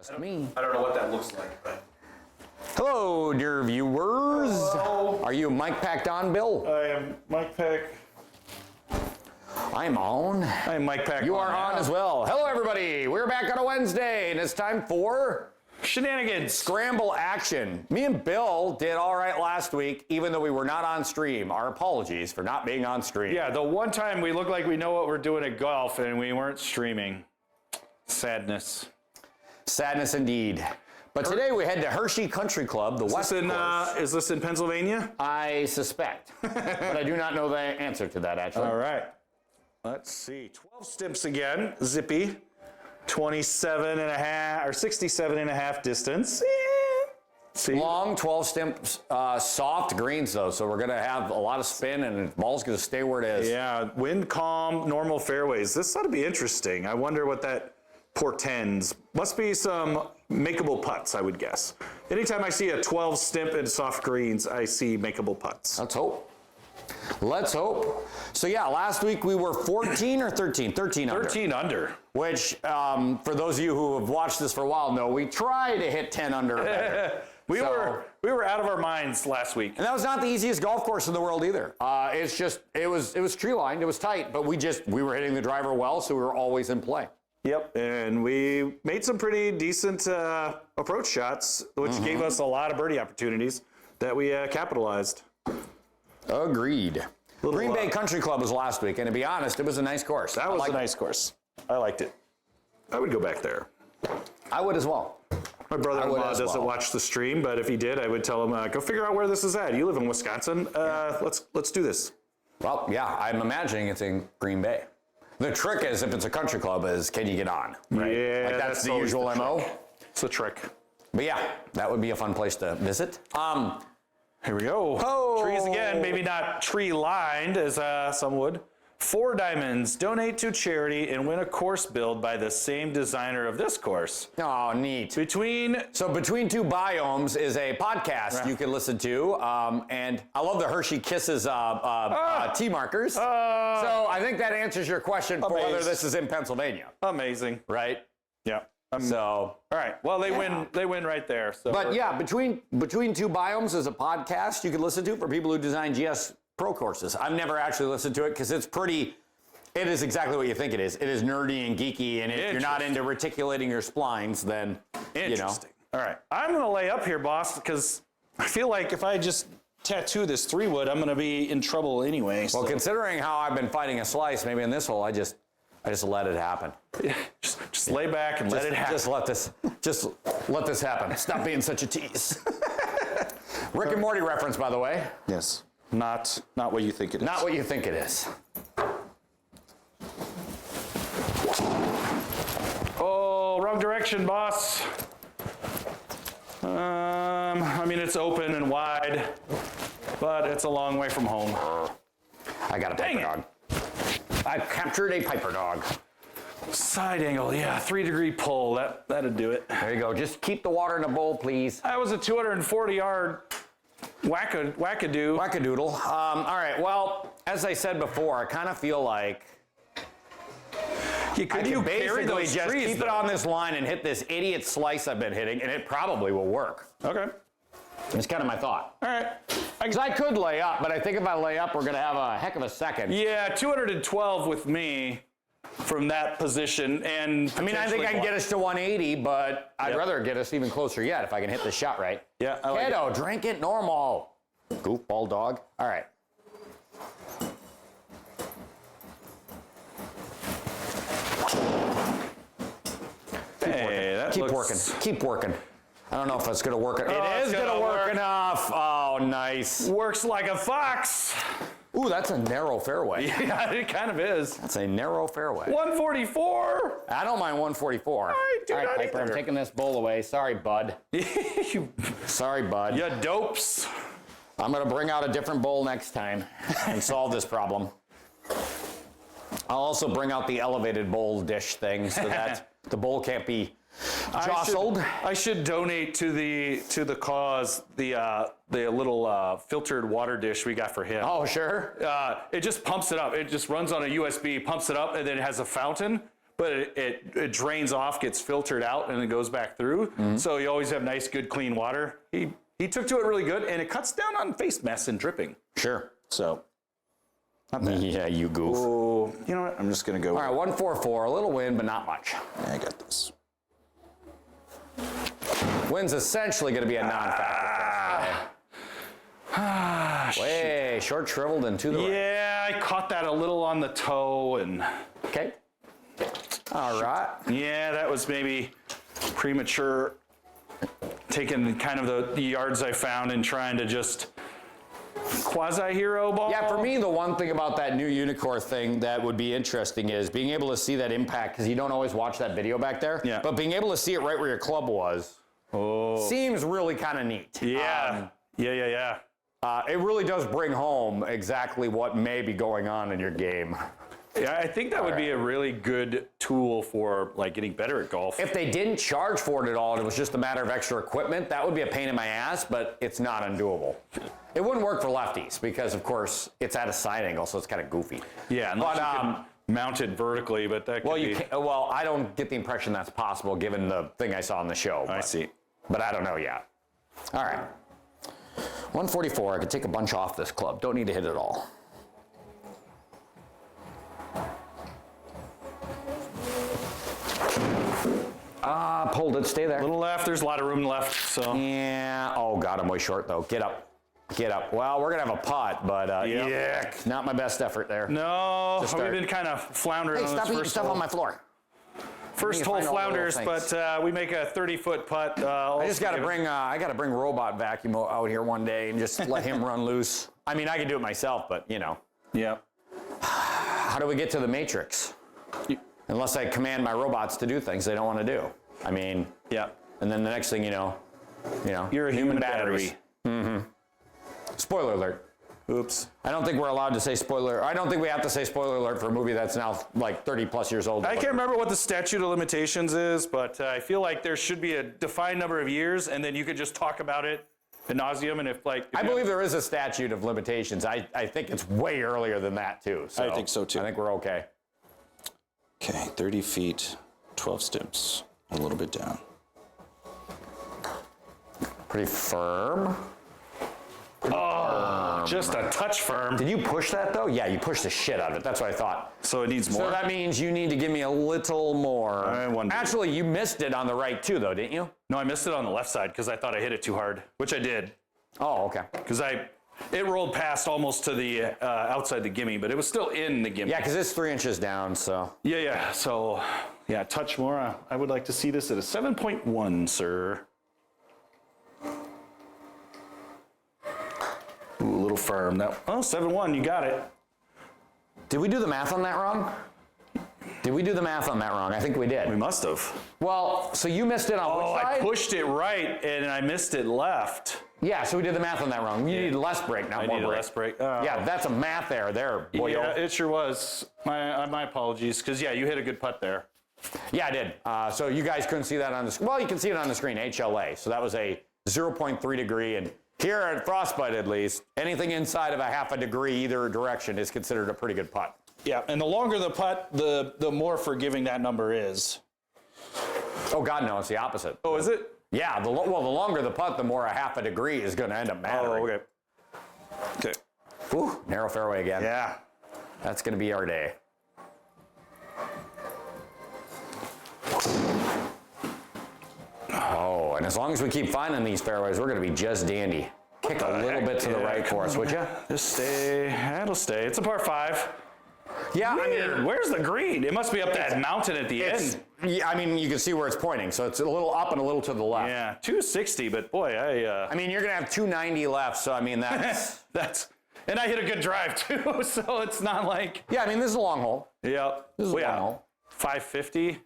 Just me. I don't know what that looks like, but. Hello, dear viewers. Hello. Are you mic packed on, Bill? I am Mike Pack. I'm on. I am Mike Pack. You are on as well. Hello, everybody. We're back on a Wednesday, and it's time for Shenanigans. Scramble action. Me and Bill did all right last week, even though we were not on stream. Our apologies for not being on stream. Yeah, the one time we look like we know what we're doing at golf, and we weren't streaming. Sadness. Sadness indeed. But today we head to Hershey Country Club, the West Course. Is this in Pennsylvania? I suspect, but I do not know the answer to that, actually. All right. Let's see. 12 stimps again. Zippy. 27 and a half, or 67 and a half distance. See? Long 12 stimps, soft greens though, so we're going to have a lot of spin and the ball's going to stay where it is. Yeah, wind calm, normal fairways. This ought to be interesting. I wonder what that portends. Must be some makeable putts, I would guess. Anytime I see a 12 stimp and soft greens, I see makeable putts. Let's hope. Let's hope. So yeah, last week we were 14 or 13? 13 under. 13 under. Which, for those of you who have watched this for a while know, we try to hit 10 under. We were out of our minds last week. And that was not the easiest golf course in the world either. It's just, it was tree lined, it was tight, but we were hitting the driver well, so we were always in play. Yep, and we made some pretty decent approach shots, which gave us a lot of birdie opportunities that we capitalized. Agreed. Green Bay Country Club was last week, and to be honest, it was a nice course. That was a nice course. I liked it. I would go back there. I would as well. My brother-in-law doesn't watch the stream, but if he did, I would tell him, go figure out where this is at. You live in Wisconsin. Let's do this. Well, yeah, I'm imagining it's in Green Bay. The trick is, if it's a country club, is can you get on? Right? Yeah, like that's the usual MO. It's a trick. But yeah, that would be a fun place to visit. Here we go. Oh. Trees again, maybe not tree lined as some would. 4 diamonds, donate to charity and win a course build by the same designer of this course. Oh, neat. Between Two Biomes is a podcast you can listen to. And I love the Hershey Kisses tee markers. So I think that answers your question for whether this is in Pennsylvania. Amazing. Right? Yeah. So all right. Well, they win right there. So but yeah, between Two Biomes is a podcast you can listen to for people who design GS Pro courses. I've never actually listened to it because it is exactly what you think it is. It is nerdy and geeky, and if you're not into reticulating your splines, then, you know. All right. I'm going to lay up here, boss, because I feel like if I just tattoo this 3-wood, I'm going to be in trouble anyway. Well, considering how I've been fighting a slice, maybe in this hole, I just let it happen. Yeah, just lay back and let it happen. Just let this happen. Stop being such a tease. Rick and Morty reference, by the way. Yes. Not what you think it is. Not what you think it is. Oh, wrong direction, boss. I mean, it's open and wide, but it's a long way from home. I got a piper dog. I've captured a piper dog. Side angle, yeah, 3-degree pull. That'd do it. There you go. Just keep the water in a bowl, please. That was a 240-yard wackadoo. Wackadoodle. All right. Well, as I said before, I kind of feel like I can basically just keep it on this line and hit this idiot slice I've been hitting, and it probably will work. Okay. It's kind of my thought. All right. Because I could lay up, but I think if I lay up, we're going to have a heck of a second. Yeah, 212 with me from that position. And I mean, I think I can get us to 180, but I'd rather get us even closer yet if I can hit the shot right. Yeah, I like Kiddo, drink it normal. Goofball dog. All right. Keep working. I don't know if it's going to work. It is going to work enough. Oh, nice. Works like a fox. Ooh, that's a narrow fairway. Yeah, it kind of is. That's a narrow fairway. 144. I don't mind 144. All right, Piper, I'm taking this bowl away. Sorry, bud. Sorry, bud. You dopes. I'm going to bring out a different bowl next time and solve this problem. I'll also bring out the elevated bowl dish thing so that the bowl can't be jostled. I should donate to the cause the little filtered water dish we got for him. Oh, sure. It just pumps it up. It just runs on a USB, pumps it up, and then it has a fountain. but it drains off, gets filtered out, and it goes back through. So you always have nice, good, clean water. He took to it really good, and it cuts down on face mess and dripping. Sure. So, not bad. Yeah, you goof. Oh, you know what? I'm just going to go. All right, 144, a little wind, but not much. Yeah, I got this. Wind's essentially going to be a non-factor. Way short, shriveled, and to the right. Yeah, I caught that a little on the toe, and Okay. All right. yeah, that was maybe premature. Taking kind of the yards I found and trying to just quasi-hero ball. Yeah, for me, the one thing about that new uneekor thing that would be interesting is being able to see that impact, because you don't always watch that video back there. Yeah. But being able to see it right where your club was seems really kind of neat. Yeah. Yeah. It really does bring home exactly what may be going on in your game. Yeah, I think that would be a really good tool for like getting better at golf. If they didn't charge for it at all and it was just a matter of extra equipment, that would be a pain in my ass, but it's not undoable. It wouldn't work for lefties because, of course, it's at a side angle, so it's kind of goofy. Yeah, unless you can mount it vertically, but that could Well, be... well, I don't get the impression that's possible given the thing I saw on the show. I see. But I don't know yet. All right. 144, I could take a bunch off this club. Don't need to hit it all. Pulled it, stay there. A little left, there's a lot of room left, so... Yeah, oh God, I'm way short though. Get up, get up. Well, we're gonna have a putt, but yuck, not my best effort there. No, we've been kind of floundering Hey, on stop this eating first stuff hole. on my floor. First You hole find all the little flounders, things. but we make a 30-foot putt. I just gotta bring, I gotta bring robot vacuum out here one day and just let him run loose. I mean, I can do it myself, but you know. Yeah. How do we get to the matrix? Unless I command my robots to do things they don't want to do. I mean, Yeah. and then the next thing you know, You're a human batteries. battery. Spoiler alert. Oops. I don't think we're allowed to say spoiler. I don't think we have to say spoiler alert for a movie that's now like 30 plus years old. I can't remember what the statute of limitations is, but I feel like there should be a defined number of years, and then you could just talk about it ad nauseum. And if I believe there is a statute of limitations. I think it's way earlier than that too. So I think so, too. I think we're okay. Okay, 30 feet, 12 steps, a little bit down. Pretty firm. just a touch firm, Did you push that though? Yeah, you pushed the shit out of it. That's what I thought. so it needs more. So that means you need to give me a little more. I wonder. Actually, you missed it on the right too, though, didn't you? No, I missed it on the left side because I thought I hit it too hard, which I did. Oh, okay. Because it rolled past almost to the outside the gimme, but it was still in the gimme. Yeah, because it's 3 inches down, so. Yeah. So, yeah, touch more. I would like to see this at a 7.1, sir. Ooh, a little firm. That 7.1, you got it. Did we do the math on that wrong? I think we did. We must have. Well, so you missed it on which side? I pushed it right and I missed it left. Yeah, so we did the math on that wrong. You need less break, not I more need a break. less break. Yeah, that's a math error there, boy. Yeah, it sure was. My apologies, because yeah, you hit a good putt there. Yeah, I did. So you guys couldn't see that on the screen. Well, you can see it on the screen, HLA. So that was a 0.3 degree. And here at Frostbite, at least, anything inside of a half a degree either direction is considered a pretty good putt. Yeah, and the longer the putt, the more forgiving that number is. Oh, God, no, it's the opposite. Oh, is it? Yeah, the longer the putt, the more a half a degree is going to end up mattering. Oh, okay. Okay. Ooh, narrow fairway again. Yeah. That's going to be our day. Oh, and as long as we keep finding these fairways, we're going to be just dandy. Kick a little bit to the right for us, would you? Just stay. It'll stay. It's a par 5. Yeah, I mean, Where's the green? It must be up that mountain at the end. yeah, I mean, you can see where it's pointing, so it's a little up and a little to the left. Yeah, 260, but boy, I mean, you're going to have 290 left, so I mean, that's... and I hit a good drive too, so it's not like. Yeah, I mean, this is a long hole. Yeah. This is a long hole. 550.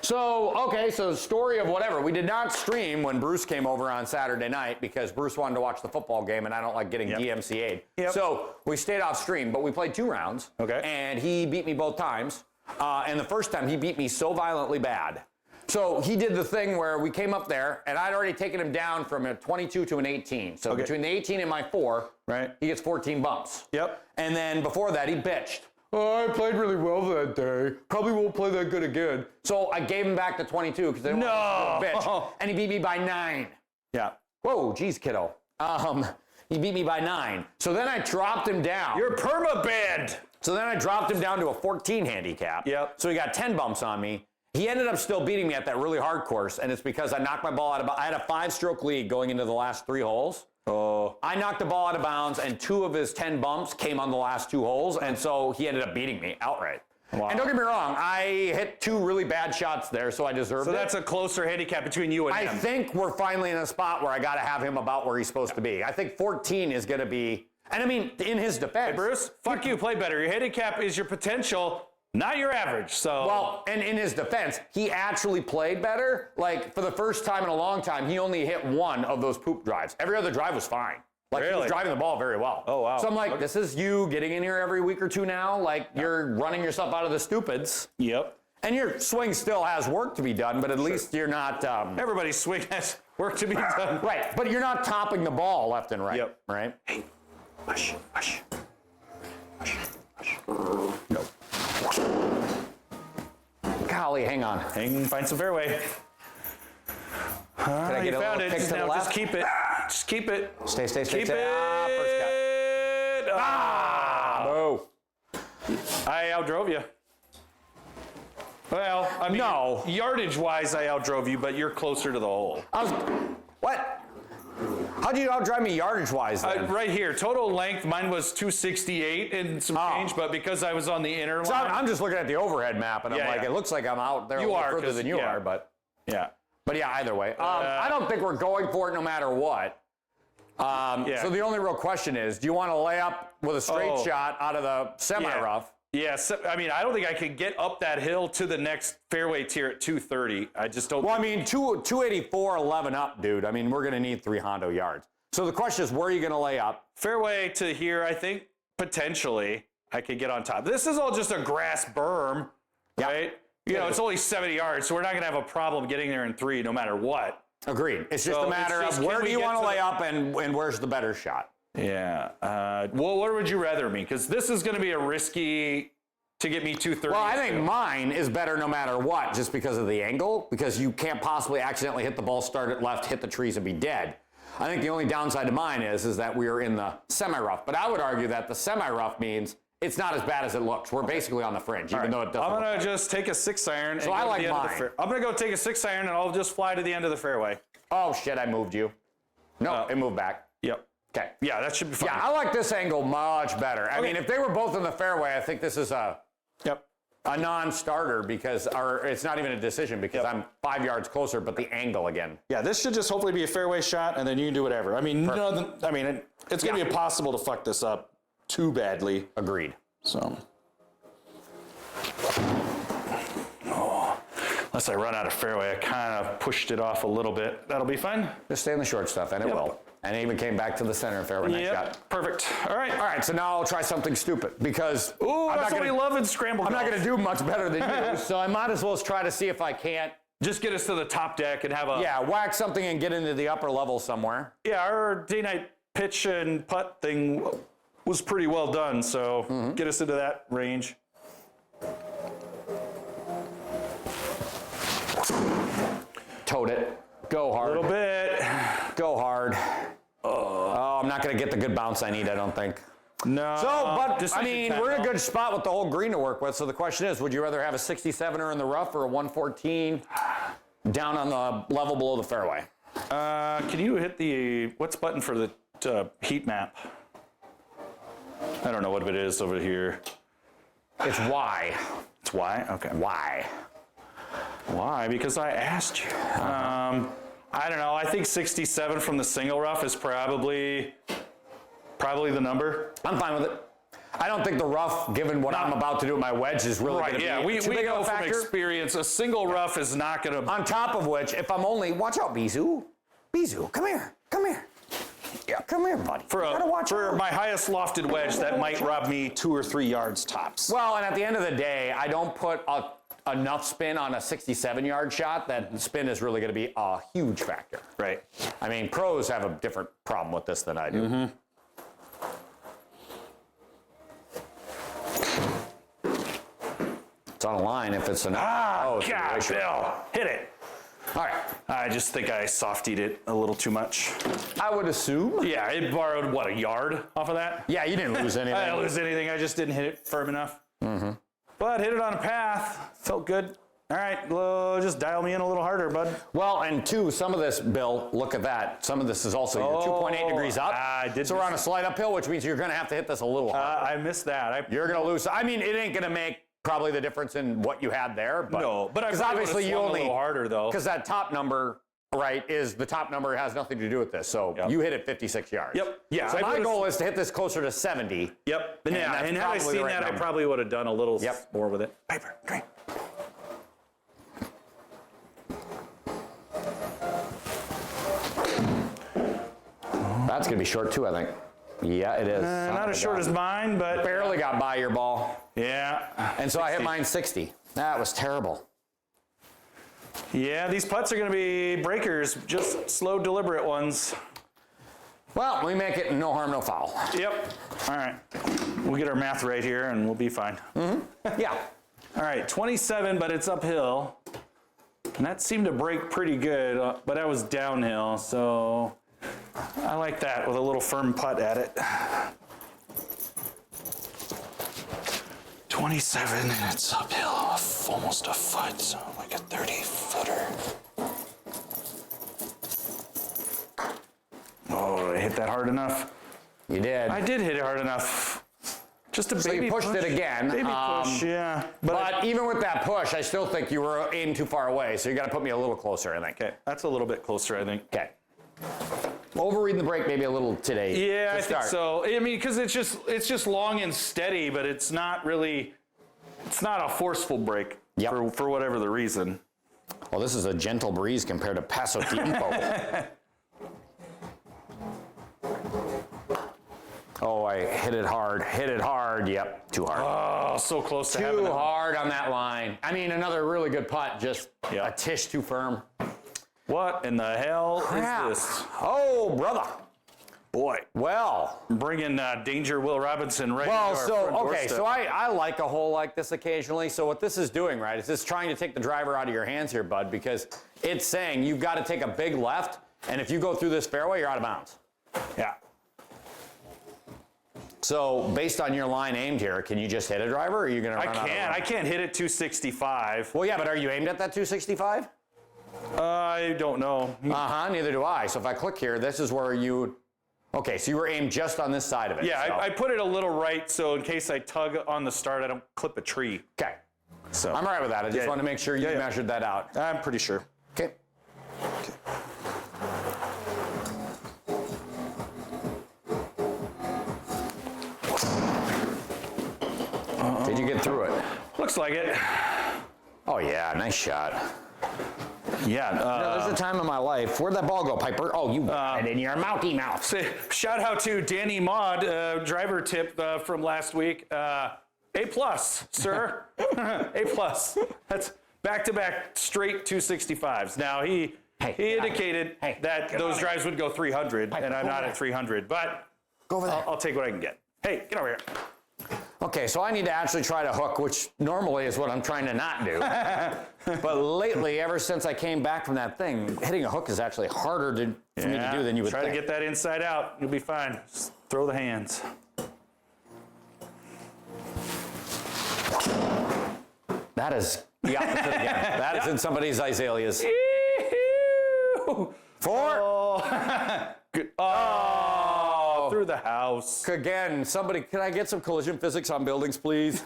So, okay, so story of whatever. We did not stream when Bruce came over on Saturday night because Bruce wanted to watch the football game and I don't like getting DMCA'd. Yep. So we stayed off stream, but we played 2 rounds. Okay. And he beat me both times. And the first time he beat me so violently bad. So he did the thing where we came up there and I'd already taken him down from a 22 to an 18. So between the 18 and my 4, Right. he gets 14 bumps. Yep. And then before that, he bitched. oh, I played really well that day. Probably won't play that good again. So I gave him back the 22 because they were a bitch. And he beat me by 9. Yeah. Whoa, geez, kiddo. He beat me by 9. So then I dropped him down. You're perma-banned. So then I dropped him down to a 14 handicap. Yep. So he got 10 bumps on me. He ended up still beating me at that really hard course, and it's because I knocked my ball out of bounds. I had a 5-stroke lead going into the last 3 holes. Oh. I knocked the ball out of bounds, and 2 of his 10 bumps came on the last 2 holes, and so he ended up beating me outright. Wow. And don't get me wrong, I hit 2 really bad shots there, so I deserved it. So that's a closer handicap between you and him. I think we're finally in a spot where I got to have him about where he's supposed to be. I think 14 is going to be, and I mean, in his defense. Hey, Bruce, fuck you, play better. Your handicap is your potential, not your average. So Well, and in his defense, he actually played better. Like, for the first time in a long time, he only hit 1 of those poop drives. Every other drive was fine. Like, he was Really? driving the ball very well. Oh, wow. So I'm like, this is you getting in here every week or 2 now. Like, you're running yourself out of the stupids. Yep. And your swing still has work to be done, but at least you're not... Everybody's swing has work to be done. right, but you're not topping the ball left and right. Yep. Right? Hey, hush, hush. Hush, hush. No. Golly, hang on. Find some fairway. Can I You get a found little it. kick Just to the now, left? just keep it. Just keep it. Stay. Keep stay. Ah, first cut. it. Ah. Oh. I outdrove you. Well, I mean, No. yardage-wise, I outdrove you, but you're closer to the hole. What? How'd you outdrive me yardage-wise then? Right here, total length, mine was 268 and some change, but because I was on the inner So line. I'm just looking at the overhead map, and I'm Yeah, like, yeah. it looks like I'm out there You a little are, further 'cause- than you yeah. are, but Yeah. yeah, either way. I don't think we're going for it no matter what. Yeah. So the only real question is, do you want to lay up with a straight shot out of the semi-rough? Yeah, so, I mean, I don't think I could get up that hill to the next fairway tier at 230. I just don't. Well, I mean, 284, 11 up, dude. I mean, we're going to need 3 Hondo yards. So the question is, where are you going to lay up? Fairway to here, I think potentially I could get on top. This is all just a grass berm, right? You know, it's only 70 yards, so we're not going to have a problem getting there in 3 no matter what. Agreed. It's just So a matter it's just, of where can do we you get want to to lay the- up and where's the better shot? Yeah. Well, what would you rather me? Because this is going to be a risky to get me 230. Well, I think mine is better no matter what, just because of the angle, because you can't possibly accidentally hit the ball, start it left, hit the trees, and be dead. I think the only downside to mine is that we are in the semi-rough. But I would argue that the semi-rough means it's not as bad as it looks. We're basically on the fringe, even though it doesn't. I'm going to just take a 6-iron. So I like mine. I'm going to go take a 6-iron, and I'll just fly to the end of the fairway. Oh, shit, I moved you. No, it moved back. Yep. Okay. Yeah, that should be fine. Yeah, I like this angle much better. I mean, if they were both in the fairway, I think this is a non-starter because, or it's not even a decision because I'm 5 yards closer, but the angle again. Yeah, this should just hopefully be a fairway shot, and then you can do whatever. I mean, it's going to be impossible to fuck this up too badly. Agreed. So, unless I run out of fairway, I kind of pushed it off a little bit. That'll be fine. Just stay in the short stuff, and it will. And it even came back to the center fairway. Nice shot. Perfect. All right. All right, so now I'll try something stupid because Ooh, I'm that's what we love in Scramble I'm golf. not going to do much better than you, so I might as well try to see if I can't. Just get us to the top deck and have a... Yeah, whack something and get into the upper level somewhere. Yeah, our day-night pitch and putt thing was pretty well done, so get us into that range. Tote it. Go hard. A little bit. Go hard. Oh, I'm not going to get the good bounce I need, I don't think. No. So, but, just I mean, we're in a good spot with the whole green to work with. So the question is, would you rather have a 67er in the rough or a 114 down on the level below the fairway? Can you hit the, what's button for the heat map? I don't know what it is over here. It's Y. It's Y? Okay. Y. Why? Because I asked you. I don't know. I think 67 from the single rough is probably the number. I'm fine with it. I don't think the rough, given what I'm about to do with my wedge, is really going to be too we big of know a from factor. experience, a single rough is not going to... On top of which, if I'm only, watch out, Bizou. Bizou, come here. Come here. Yeah, come here, buddy. For my highest lofted wedge, that might rob me 2 or 3 yards tops. Well, and at the end of the day, I don't put enough spin on a 67-yard shot that spin is really going to be a huge factor. Right. I mean, pros have a different problem with this than I do. It's on a line. If it's an God, it's Bill, hit it. All right. I just think I softied it a little too much. I would assume. Yeah, it borrowed, what, a yard off of that? Yeah, you didn't lose anything. I didn't lose anything. I just didn't hit it firm enough. Mm-hmm. But hit it on a path. Felt good. All right, just dial me in a little harder, bud. Well, and two, some of this, Bill, look at that. Some of this is also you're 2.8 degrees up. So we're on a slight uphill, which means you're going to have to hit this a little harder. I missed that. You're going to lose. I mean, it ain't going to make probably the difference in what you had there. But, no, but because obviously you only a little harder though. Because that top number, right, is the top number. It has nothing to do with this. So you hit it 56 yards. Yep. Yeah. So my goal is to hit this closer to 70. Yep. And had I seen that, I probably would have done a little more with it. Piper, drink. That's going to be short too, I think. Yeah, it is. Not as short as mine, but barely got by your ball. Yeah. And so 60. I hit mine 60. That was terrible. Yeah, these putts are going to be breakers, just slow, deliberate ones. Well, we make it no harm, no foul. Yep. All right. We'll get our math right here, and we'll be fine. Mm-hmm. Yeah. All right, 27, but it's uphill. And that seemed to break pretty good, but I was downhill, so I like that with a little firm putt at it. 27, and it's uphill almost a foot, so like a 30-footer. Oh, I hit that hard enough. You did. I did hit it hard enough. Just a baby push. So you pushed it again. Baby push, yeah. But even with that push, I still think you were aimed too far away, so you got to put me a little closer, I think. Okay, that's a little bit closer, I think. Okay. Overreading the break maybe a little today. Yeah, I think so. I mean, because it's just long and steady, but it's not a forceful break for whatever the reason. Well, this is a gentle breeze compared to Paso Tiempo. Oh, I hit it hard. Yep, too hard. Oh, so close to having too hard on that line. I mean, another really good putt, just a tish too firm. What in the hell is this? Oh, brother. Boy. Well. Bringing Danger Will Robinson right into our front doorstep. So I like a hole like this occasionally. So what this is doing, right, is it's trying to take the driver out of your hands here, bud, because it's saying you've got to take a big left, and if you go through this fairway, you're out of bounds. Yeah. So based on your line aimed here, can you just hit a driver, or are you going to run out of I can't hit it 265. Well, yeah, but are you aimed at that 265? I don't know. Neither do I. So if I click here, this is where you... Okay, so you were aimed just on this side of it. Yeah, so. I put it a little right, so in case I tug on the start, I don't clip a tree. Okay. So I'm all right with that. I just want to make sure you measured that out. I'm pretty sure. Okay. Did you get through it? Looks like it. Oh, yeah, nice shot. Yeah. There's a time in my life. Where'd that ball go, Piper? Oh, you got it in your mouthy mouth. Shout out to Danny Maud, driver tip from last week. A+, sir. A+. That's back-to-back straight 265s. Now, he indicated that those drives would go 300, and I'm not at 300, but go over there. I'll take what I can get. Hey, get over here. Okay, so I need to actually try to hook, which normally is what I'm trying to not do. But lately, ever since I came back from that thing, hitting a hook is actually harder for me to do than you would think. Try to get that inside out. You'll be fine. Just throw the hands. That is the opposite again. That is in somebody's azaleas. 4. Oh. Good. Oh, through the house. Again, somebody, can I get some collision physics on buildings, please?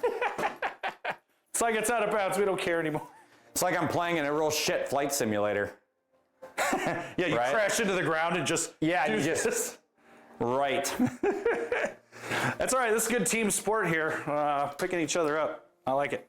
It's like it's out of bounds. We don't care anymore. It's like I'm playing in a real shit flight simulator. Yeah, you crash into the ground and just... Yeah, you just... Right. That's all right. This is a good team sport here. Picking each other up. I like it.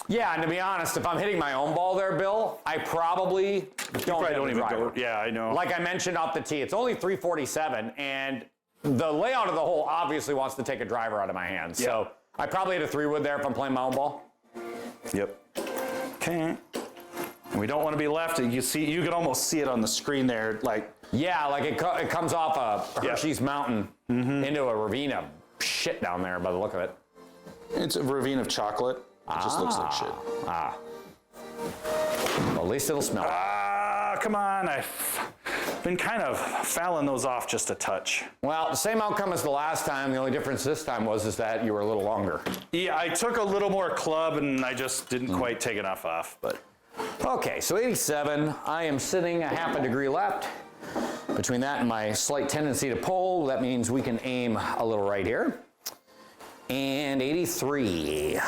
Yeah, and to be honest, if I'm hitting my own ball there, Bill, I probably don't even go. Yeah, I know. Like I mentioned off the tee, it's only 347, and the layout of the hole obviously wants to take a driver out of my hands. Yeah. So I probably hit a 3-wood there if I'm playing my own ball. Yep. Okay. And we don't want to be left. You can almost see it on the screen there, like. Yeah, like it comes off a Hershey's mountain into a ravine of shit down there by the look of it. It's a ravine of chocolate. It just looks like shit. Well, at least it'll smell. Come on. I've been kind of fouling those off just a touch. Well, the same outcome as the last time. The only difference this time is that you were a little longer. Yeah, I took a little more club and I just didn't quite take enough off, but. Okay, so 87. I am sitting a half a degree left. Between that and my slight tendency to pull, that means we can aim a little right here. And 83.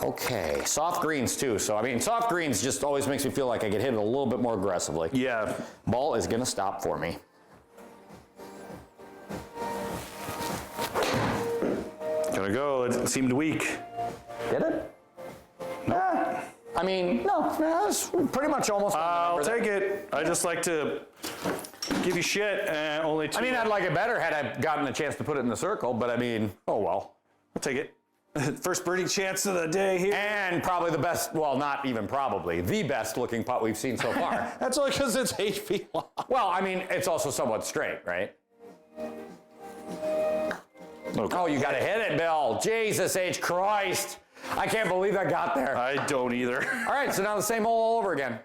Okay, soft greens too. So, I mean, soft greens just always makes me feel like I get hit a little bit more aggressively. Yeah. Ball is gonna stop for me. Gotta go. It seemed weak. Did it? No. I mean, no, it's pretty much almost. I'll take it. I just like to give you shit and only two. I mean, I'd like it better had I gotten the chance to put it in the circle, but I mean, oh well. I'll take it. First birdie chance of the day here. And probably the best, well, not even probably, the best looking putt we've seen so far. That's only because it's 8 feet long. Well, I mean, it's also somewhat straight, right? Okay. Oh, you got to hit it, Bill. Jesus H. Christ. I can't believe I got there. I don't either. All right, so now the same hole all over again.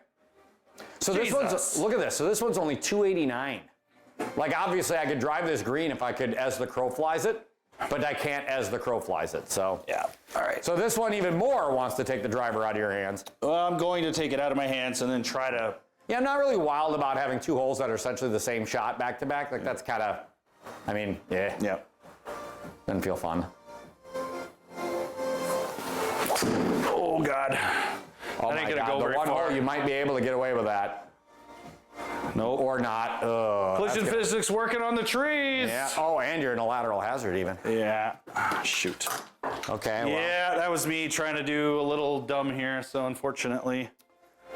So this one's, look at this. So this one's only 289. Like, obviously, I could drive this green if I could as the crow flies it, but I can't as the crow flies it, so. Yeah, all right. So this one even more wants to take the driver out of your hands. I'm going to take it out of my hands and then try to. Yeah, I'm not really wild about having two holes that are essentially the same shot back to back. Like, that's kind of, I mean, yeah. Yeah. Doesn't feel fun. Oh, God. Oh That ain't my gonna God, go the very one far. hole you might be able to get away with that. Nope. Or not. Collision physics working on the trees. Yeah. Oh, and you're in a lateral hazard even. Yeah. Shoot. Okay. Well, Yeah, that was me trying to do a little dumb here, so unfortunately.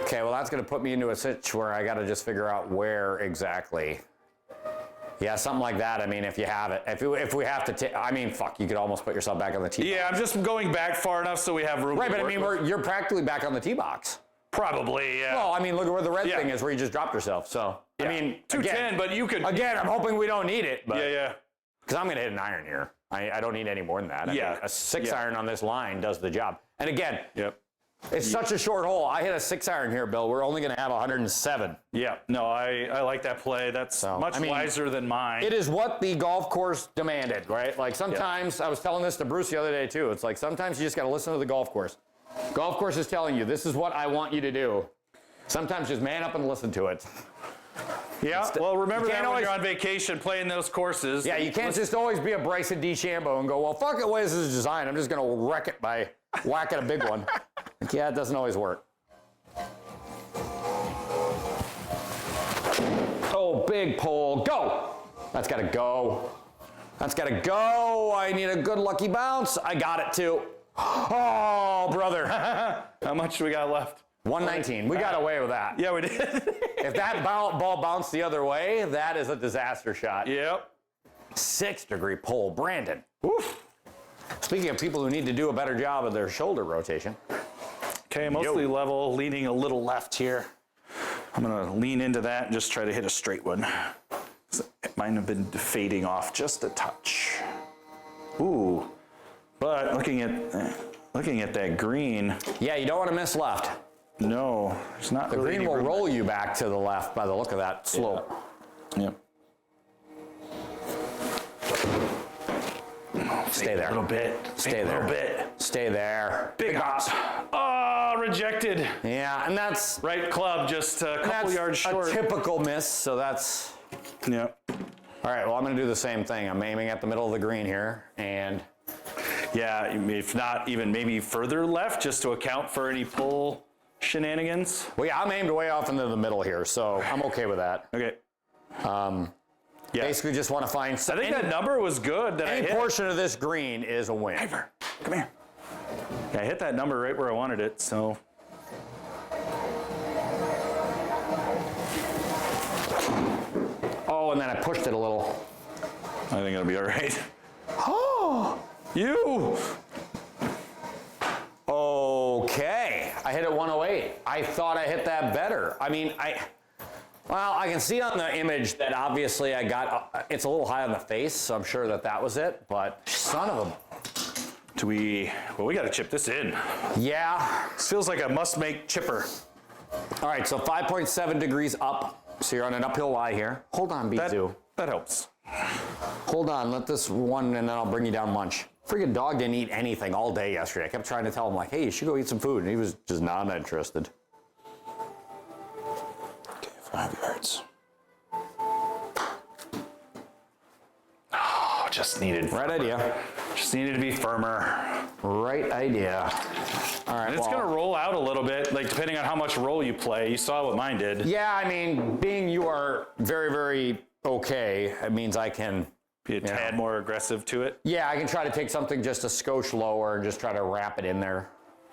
okay, well, that's going to put me into a sitch where I got to just figure out where exactly. Yeah, something like that. I mean, if you have it. If we have to I mean, fuck, you could almost put yourself back on the tee box. Yeah, I'm just going back far enough so we have room. Right, to but I work mean, with. you're practically back on the tee box. Probably, yeah. Well, I mean, look at where the red Yeah. thing is where you just dropped yourself. So, Yeah. I mean, 210, again, but you could. Again, I'm hoping we don't need it. But, Yeah. Because I'm going to hit an iron here. I don't need any more than that. I Yeah. mean, a 6 Yeah. iron on this line does the job. And again, Yep. it's such a short hole. I hit a 6 iron here, Bill. We're only going to have 107. Yeah. No, I like that play. That's much I mean, wiser than mine. It is what the golf course demanded, right? Like sometimes, I was telling this to Bruce the other day too. It's like sometimes you just got to listen to the golf course. Golf course is telling you, this is what I want you to do. Sometimes just man up and listen to it. Yeah, well, remember you that can't when you're always- on vacation playing those courses. Yeah, you can't just always be a Bryson DeChambeau and go, well, fuck it, the way this is designed. I'm just going to wreck it by whacking a big one. Like, yeah, it doesn't always work. Oh, big pole. Go! That's got to go. That's got to go. I need a good lucky bounce. I got it, too. Oh, brother. How much do we got left? 119. We got away with that. Yeah, we did. If that ball bounced the other way, that is a disaster shot. Yep. 6 degree pole. Brandon. Oof. Speaking of people who need to do a better job of their shoulder rotation. Okay, mostly level, leaning a little left here. I'm gonna lean into that and just try to hit a straight one. Mine have been fading off just a touch. Ooh, but looking at that green. Yeah, you don't want to miss left. No, it's not The really green any will room. roll you back to the left by the look of that slope. Yep. Stay there. A little bit. Stay A there. little bit. Stay there. Big hop. Oh, rejected. Yeah, and that's Right club, just a couple yards short. a typical miss, so that's... Yep. All right, well, I'm going to do the same thing. I'm aiming at the middle of the green here, and... Yeah, if not even maybe further left, just to account for any pull shenanigans. Well, yeah, I'm aimed way off into the middle here, so I'm okay with that. Okay. Yeah. Basically just want to find... I think that number was good that I Any hit. portion of this green is a win. Come here. Yeah, I hit that number right where I wanted it, so. Oh, and then I pushed it a little. I think it'll be all right. Oh! You! Okay. I hit it 108. I thought I hit that better. I mean, well, I can see on the image that obviously I got, it's a little high on the face, so I'm sure that was it, but son of a Well, we got to chip this in. Yeah. This feels like a must-make chipper. All right, so 5.7 degrees up. So you're on an uphill lie here. Hold on, Bizu. That helps. Hold on, let this one, and then I'll bring you down lunch. Freaking dog didn't eat anything all day yesterday. I kept trying to tell him, like, hey, you should go eat some food, and he was just not interested. Okay, 5 yards. Oh, just needed. Right idea. Just needed to be firmer. Right idea. All right, And it's going to roll out a little bit, like depending on how much roll you play. You saw what mine did. Yeah, I mean, being you are very, very okay, it means I can Be a tad more aggressive to it. Yeah, I can try to take something just a skosh lower and just try to wrap it in there.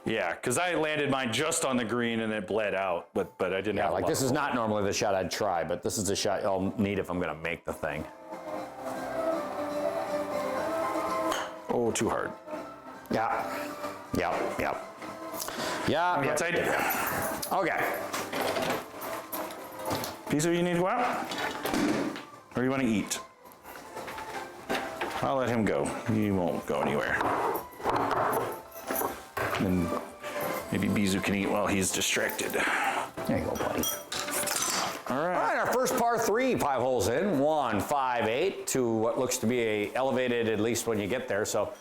Yeah, because I landed mine just on the green and it bled out, but I didn't have a Like lot this of is roll. not normally the shot I'd try, but this is the shot I'll need if I'm going to make the thing. Oh, too hard. Yeah. Yeah. What's I do? Okay. Pizza, you need to go out? Or you want to eat? I'll let him go. He won't go anywhere. And maybe Bizu can eat while he's distracted. There you go, buddy. All All right. right, our first par 3, 5 holes in. 1, 5, 8 to what looks to be a elevated, at least when you get there. So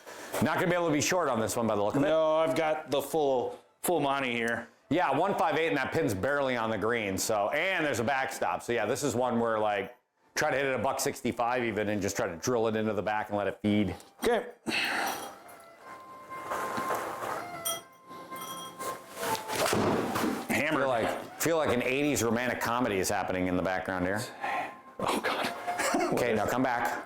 not going to be able to be short on this one by the look of it. No, I've got the full Monty here. Yeah, 1, 5, 8, and that pin's barely on the green. So, and there's a backstop. So yeah, this is one where like try to hit it $165 even and just try to drill it into the back and let it feed. Okay. Hammer. Feel like an 80s romantic comedy is happening in the background here. Oh, God. Okay, now come back.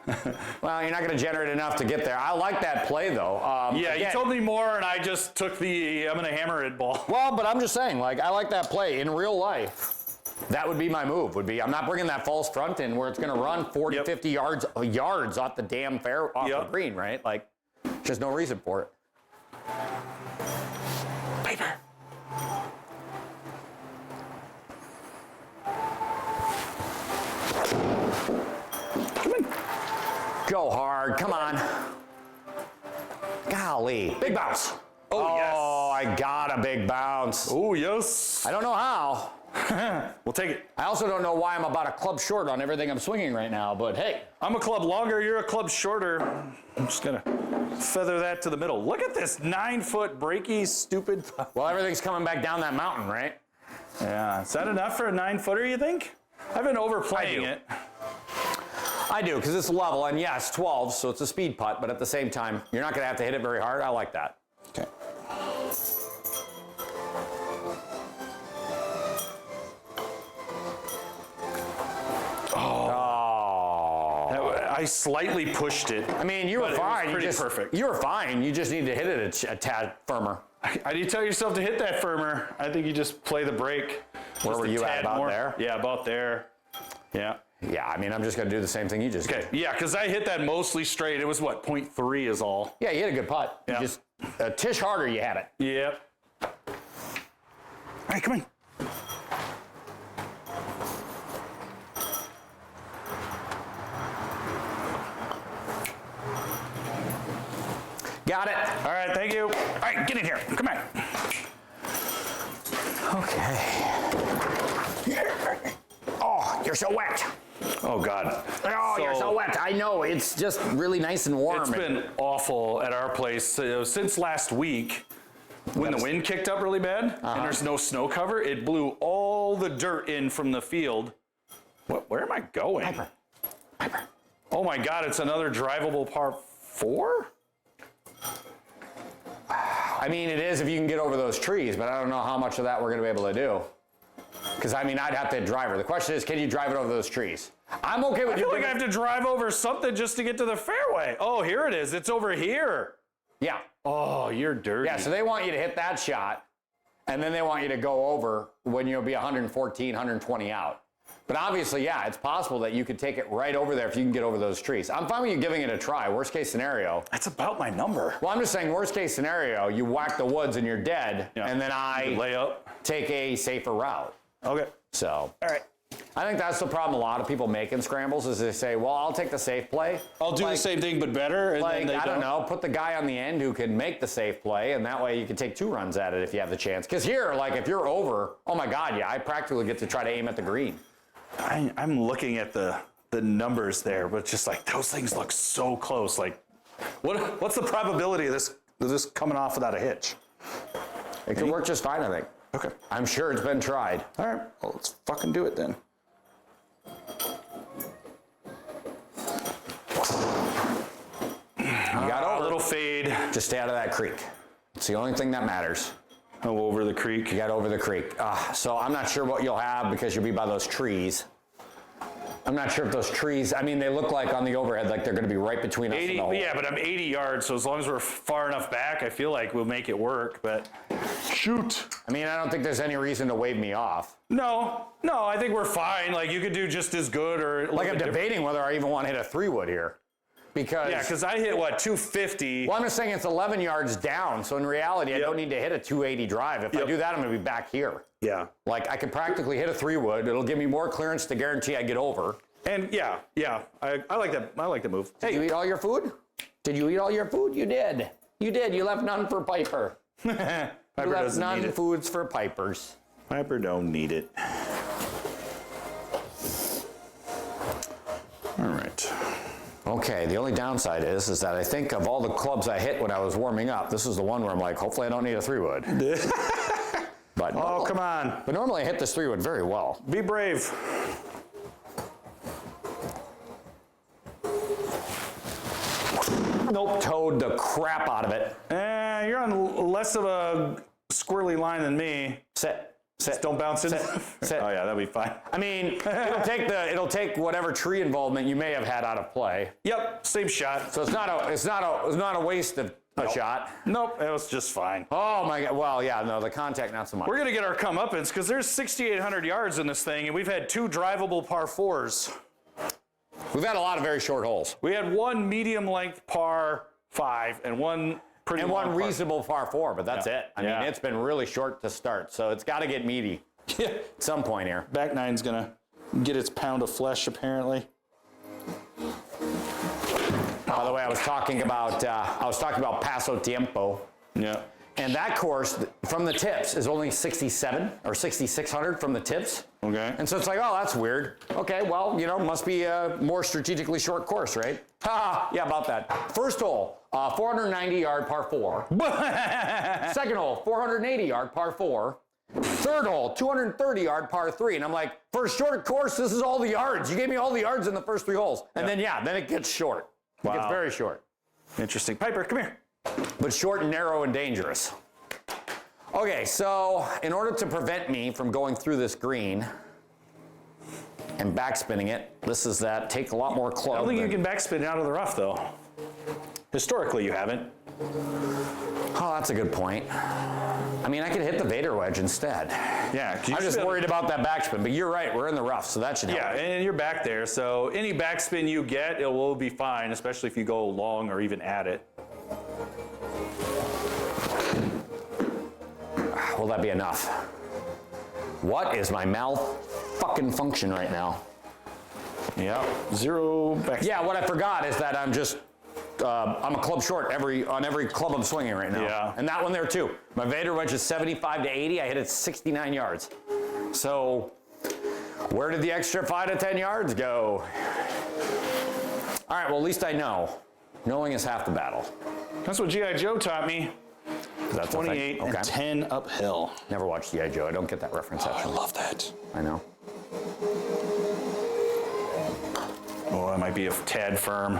Well, you're not going to generate enough to get there. I like that play, though. Yeah, again, you told me more, and I just took the I'm going to hammer it ball. Well, but I'm just saying, like, I like that play. In real life, that would be my move, I'm not bringing that false front in where it's going to run 40, 50 yards off the damn off the green, right? Like, just no reason for it. Paper. Go hard, come on. Golly, big bounce. Oh, yes. Oh, I got a big bounce. Oh, yes. I don't know how. We'll take it. I also don't know why I'm about a club short on everything I'm swinging right now, but hey. I'm a club longer, you're a club shorter. I'm just going to feather that to the middle. Look at this 9-foot breaky, stupid. Well, everything's coming back down that mountain, right? Yeah, is that enough for a 9-footer, you think? I've been overplaying it. I do, because it's level, and yes, 12, so it's a speed putt, but at the same time, you're not going to have to hit it very hard. I like that. Okay. I slightly pushed it. I mean, you were But it was fine. pretty perfect. You were fine. You just need to hit it a tad firmer. I need to tell yourself to hit that firmer. I think you just play the break. Where Just were a you at, tad about more. there? Yeah, about there. Yeah. Yeah, I mean, I'm just going to do the same thing you just did. Okay. Yeah, because I hit that mostly straight. It was what, 0.3 is all. Yeah, you hit a good putt. Yeah. You just a tish harder, you had it. Yep. All right, come on. Got it. All right, thank you. All right, get in here. Come on. Okay. Oh, you're so wet. Oh, God. Oh, you're so wet. I know. It's just really nice and warm. It's been awful at our place since last week. When the wind kicked up really bad and there's no snow cover, it blew all the dirt in from the field. Where am I going? Piper. Oh my God, it's another drivable par 4? I mean, it is if you can get over those trees, but I don't know how much of that we're going to be able to do. Because, I mean, I'd have to hit driver. The question is, can you drive it over those trees? I'm okay with I you. feel like I have to drive over something just to get to the fairway. Oh, here it is. It's over here. Yeah. Oh, you're dirty. Yeah, so they want you to hit that shot, and then they want you to go over when you'll be 114, 120 out. But obviously, yeah, it's possible that you could take it right over there if you can get over those trees. I'm fine with you giving it a try. Worst case scenario. That's about my number. Well, I'm just saying, worst case scenario, you whack the woods and you're dead, and then I Lay up. take a safer route. Okay. So, All right. I think that's the problem a lot of people make in scrambles is they say, well, I'll take the safe play. I'll do the same thing, but better. And Like, then they I don't know, put the guy on the end who can make the safe play, and that way you can take 2 runs at it if you have the chance. Because here, like, if you're over, oh my God, yeah, I practically get to try to aim at the green. I'm looking at the numbers there, but just like those things look so close. Like, what's the probability of this coming off without a hitch? It could work just fine, I think. Okay. I'm sure it's been tried. All right. Well, let's fucking do it then. You got over. A little fade. Just stay out of that creek. It's the only thing that matters. Oh, over the creek. You got over the creek. So I'm not sure what you'll have because you'll be by those trees. I'm not sure if those trees, I mean, they look like on the overhead, like they're going to be right between us 80, and the hole. yeah, but I'm 80 yards, so as long as we're far enough back, I feel like we'll make it work, but shoot. I mean, I don't think there's any reason to wave me off. No, I think we're fine. Like, you could do just as good or... Like, I'm debating whether I even want to hit a 3-wood here. Because... Yeah, because I hit, 250? Well, I'm just saying it's 11 yards down, so in reality, I don't need to hit a 280 drive. If I do that, I'm going to be back here. Yeah. Like, I could practically hit a 3-wood. It'll give me more clearance to guarantee I get over. And yeah, I like that. I like the move. Hey, you eat all your food? Did you eat all your food? You did. You did. You left none for Piper. Piper You left doesn't need none it. foods for Pipers. Piper don't need it. All right. Okay, the only downside is that I think of all the clubs I hit when I was warming up, this is the one where I'm like, hopefully I don't need a 3-wood. But Oh, come on. But normally I hit this 3-wood very well. Be brave. Nope, towed the crap out of it. You're on less of a squirrely line than me. Sit. Just don't bounce in. Sit. Oh yeah, that'd be fine. I mean, it'll take whatever tree involvement you may have had out of play. Yep, same shot. So it's not a waste of a shot. Nope, it was just fine. Oh my God. Well, yeah, no, the contact not so much. We're gonna get our comeuppance because there's 6,800 yards in this thing, and we've had 2 drivable par 4s. We've had a lot of very short holes. We had 1 medium length par 5 and 1 pretty And long one par. reasonable par 4, but that's it. I mean, it's been really short to start, so it's got to get meaty at some point here. Back nine's gonna get its pound of flesh, apparently. By the way, I was talking about Paso Tiempo. Yeah. And that course from the tips is only 67 or 6,600 from the tips. Okay. And so it's like, oh, that's weird. Okay, well, must be a more strategically short course, right? Yeah, about that. First hole, 490-yard par 4. Second hole, 480-yard par 4. Third hole, 230-yard par 3. And I'm like, for a short course, this is all the yards. You gave me all the yards in the first 3 holes. And then it gets short. It gets very short. Interesting. Piper, come here. But short and narrow and dangerous. Okay, so in order to prevent me from going through this green and backspinning it, this is that take a lot more club. I don't think you can backspin out of the rough, though. Historically, you haven't. Oh, that's a good point. I mean, I could hit the Vader wedge instead. Yeah. I'm just worried about that backspin, but you're right, we're in the rough, so that should help. Yeah, and you're back there, so any backspin you get, it will be fine, especially if you go long or even at it. Will that be enough? What is my mouth fucking function right now? Yeah, 0 backspin. Yeah, what I forgot is that I'm just, I'm a club short on every club I'm swinging right now. Yeah. And that one there too. My Vader wedge is 75 to 80. I hit it 69 yards. So where did the extra 5 to 10 yards go? All right, well, at least I know. Knowing is half the battle. That's what G.I. Joe taught me. That's a thing. 28 Okay. And 10 uphill. Never watched G.I. Joe. I don't get that reference, I actually. love that. I know. Oh, that might be a tad firm.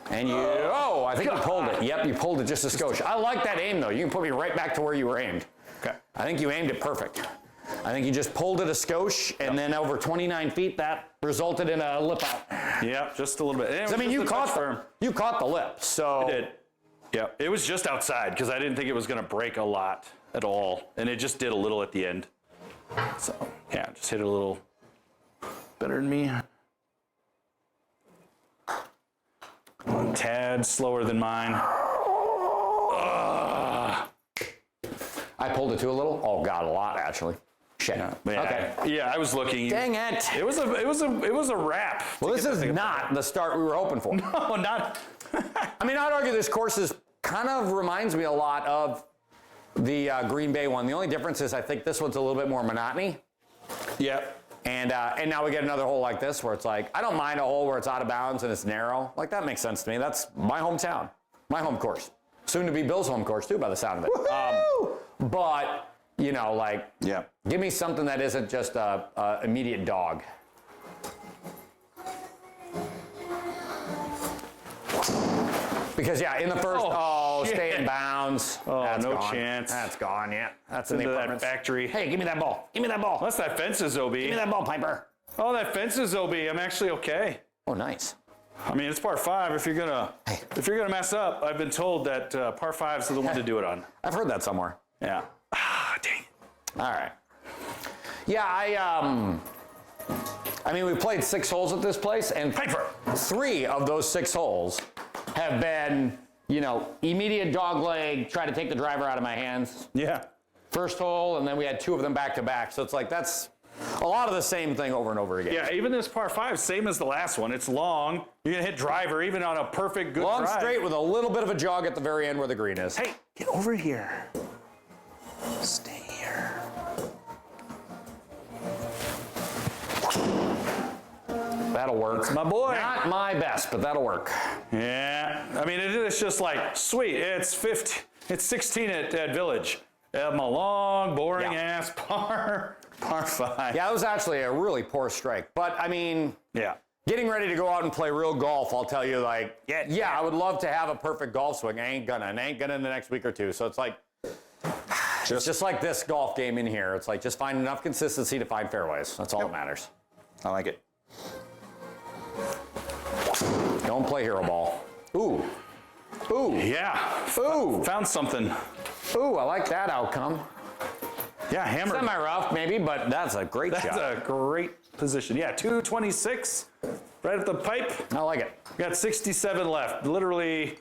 And I think you pulled it. Yep, you pulled it just a skosh. I like that aim, though. You can put me right back to where you were aimed. Okay. I think you aimed it perfect. I think you just pulled it a skosh, and then over 29 feet, that resulted in a lip out. Yeah, just a little bit. I mean, you caught the lip, so. I did. Yeah, it was just outside because I didn't think it was going to break a lot at all, and it just did a little at the end. So, yeah, just hit it a little better than me. A tad slower than mine. I pulled it to a little. Oh, God, a lot, actually. Shit. Yeah, Okay. Yeah, I was looking. Dang it. It was a wrap. Well, this is not the start we were hoping for. No, not. I mean, I'd argue this course kind of reminds me a lot of the Green Bay one. The only difference is I think this one's a little bit more monotony. Yep. And now we get another hole like this where it's like, I don't mind a hole where it's out of bounds and it's narrow. Like, that makes sense to me. That's my hometown, my home course. Soon to be Bill's home course, too, by the sound of it. But, you know, like, Yeah. give me something that isn't just a immediate dog. Because, yeah, in the first, shit. stay in bounds. Oh, That's no gone. chance. That's gone, yeah. That's in Into the that apartments. factory. Hey, give me that ball. Give me that ball. Unless that fence is OB. Give me that ball, Piper. Oh, that fence is OB. I'm actually okay. Oh, nice. I mean, it's par 5. If you're gonna mess up, I've been told that par 5s are the one to do it on. I've heard that somewhere. Yeah. Ah, dang. All right. Yeah, I mean, we played 6 holes at this place, and Piper. 3 of those 6 holes have been, you know, immediate dog leg, try to take the driver out of my hands. Yeah. First hole, and then we had 2 of them back to back. So it's like, that's a lot of the same thing over and over again. Yeah, even this par 5, same as the last one. It's long. You're gonna hit driver even on a perfect good Long drive. straight with a little bit of a jog at the very end where the green is. Hey, get over here. Stay here. That'll work. My boy. Not my best, but that'll work. Yeah, I mean, it's just like, sweet, it's 16 at Village. My long, boring ass par 5. Yeah, that was actually a really poor strike. But, I mean, Yeah. getting ready to go out and play real golf, I'll tell you, like, yeah, I would love to have a perfect golf swing. I ain't gonna in the next week or two. So it's like, it's just like this golf game in here. It's like, just find enough consistency to find fairways. That's all that matters. I like it. Don't play hero ball. Ooh. Ooh. Yeah. Ooh. Found something. Ooh, I like that outcome. Yeah, hammered. Semi-rough, maybe, but that's a great That's shot. a great position. Yeah, 226 right at the pipe. I like it. Got 67 left. Literally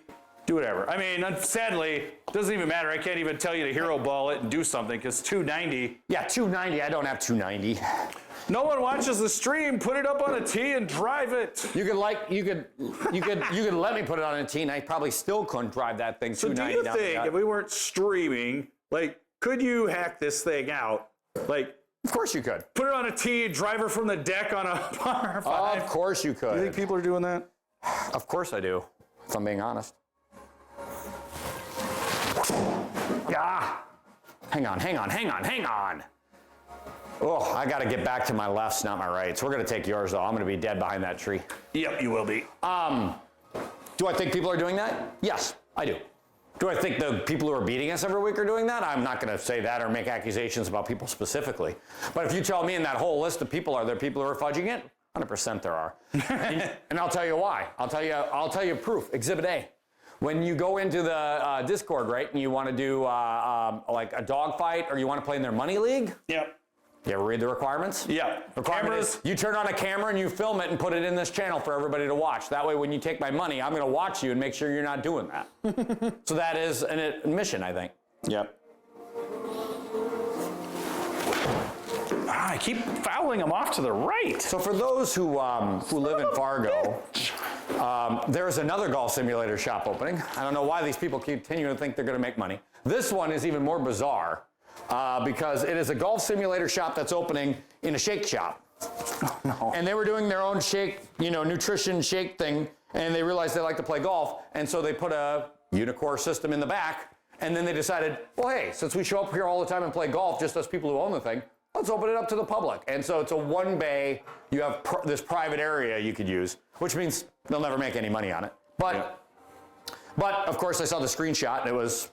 do whatever. I mean, sadly, it doesn't even matter. I can't even tell you to hero ball it and do something because 290. Yeah, 290. I don't have 290. No one watches the stream. Put it up on a tee and drive it. You could let me put it on a tee, and I probably still couldn't drive that thing So do 290 you down the think gut. if we weren't streaming, like, could you hack this thing out? Like, Of course you could. put it on a tee, driver from the deck on a par 5. Of course you You think could. people are doing that? Of course I do, if I'm being honest. Ah! Hang on. Oh, I got to get back to my lefts, not my rights. We're going to take yours, though. I'm going to be dead behind that tree. Yep, you will be. Do I think people are doing that? Yes, I do. Do I think the people who are beating us every week are doing that? I'm not going to say that or make accusations about people specifically. But if you tell me in that whole list of people, are there people who are fudging it? 100% there are. And I'll tell you why. I'll tell you proof. Exhibit A. When you go into the Discord, right, and you want to do like a dog fight or you want to play in their money league, Yep. you ever read the requirements? Yeah. Requirement is you turn on a camera and you film it and put it in this channel for everybody to watch. That way, when you take my money, I'm going to watch you and make sure you're not doing that. So that is an admission, I think. Yep. I keep fouling them off to the right. So for those who live in Fargo, there's another golf simulator shop opening. I don't know why these people continue to think they're going to make money. This one is even more bizarre because it is a golf simulator shop that's opening in a shake shop. Oh, no. And they were doing their own shake, nutrition shake thing, and they realized they like to play golf, and so they put a uneekor system in the back, and then they decided, well, hey, since we show up here all the time and play golf, just us people who own the thing, let's open it up to the public. And so it's a one bay, you have this private area you could use, which means they'll never make any money on it. But of course I saw the screenshot and it was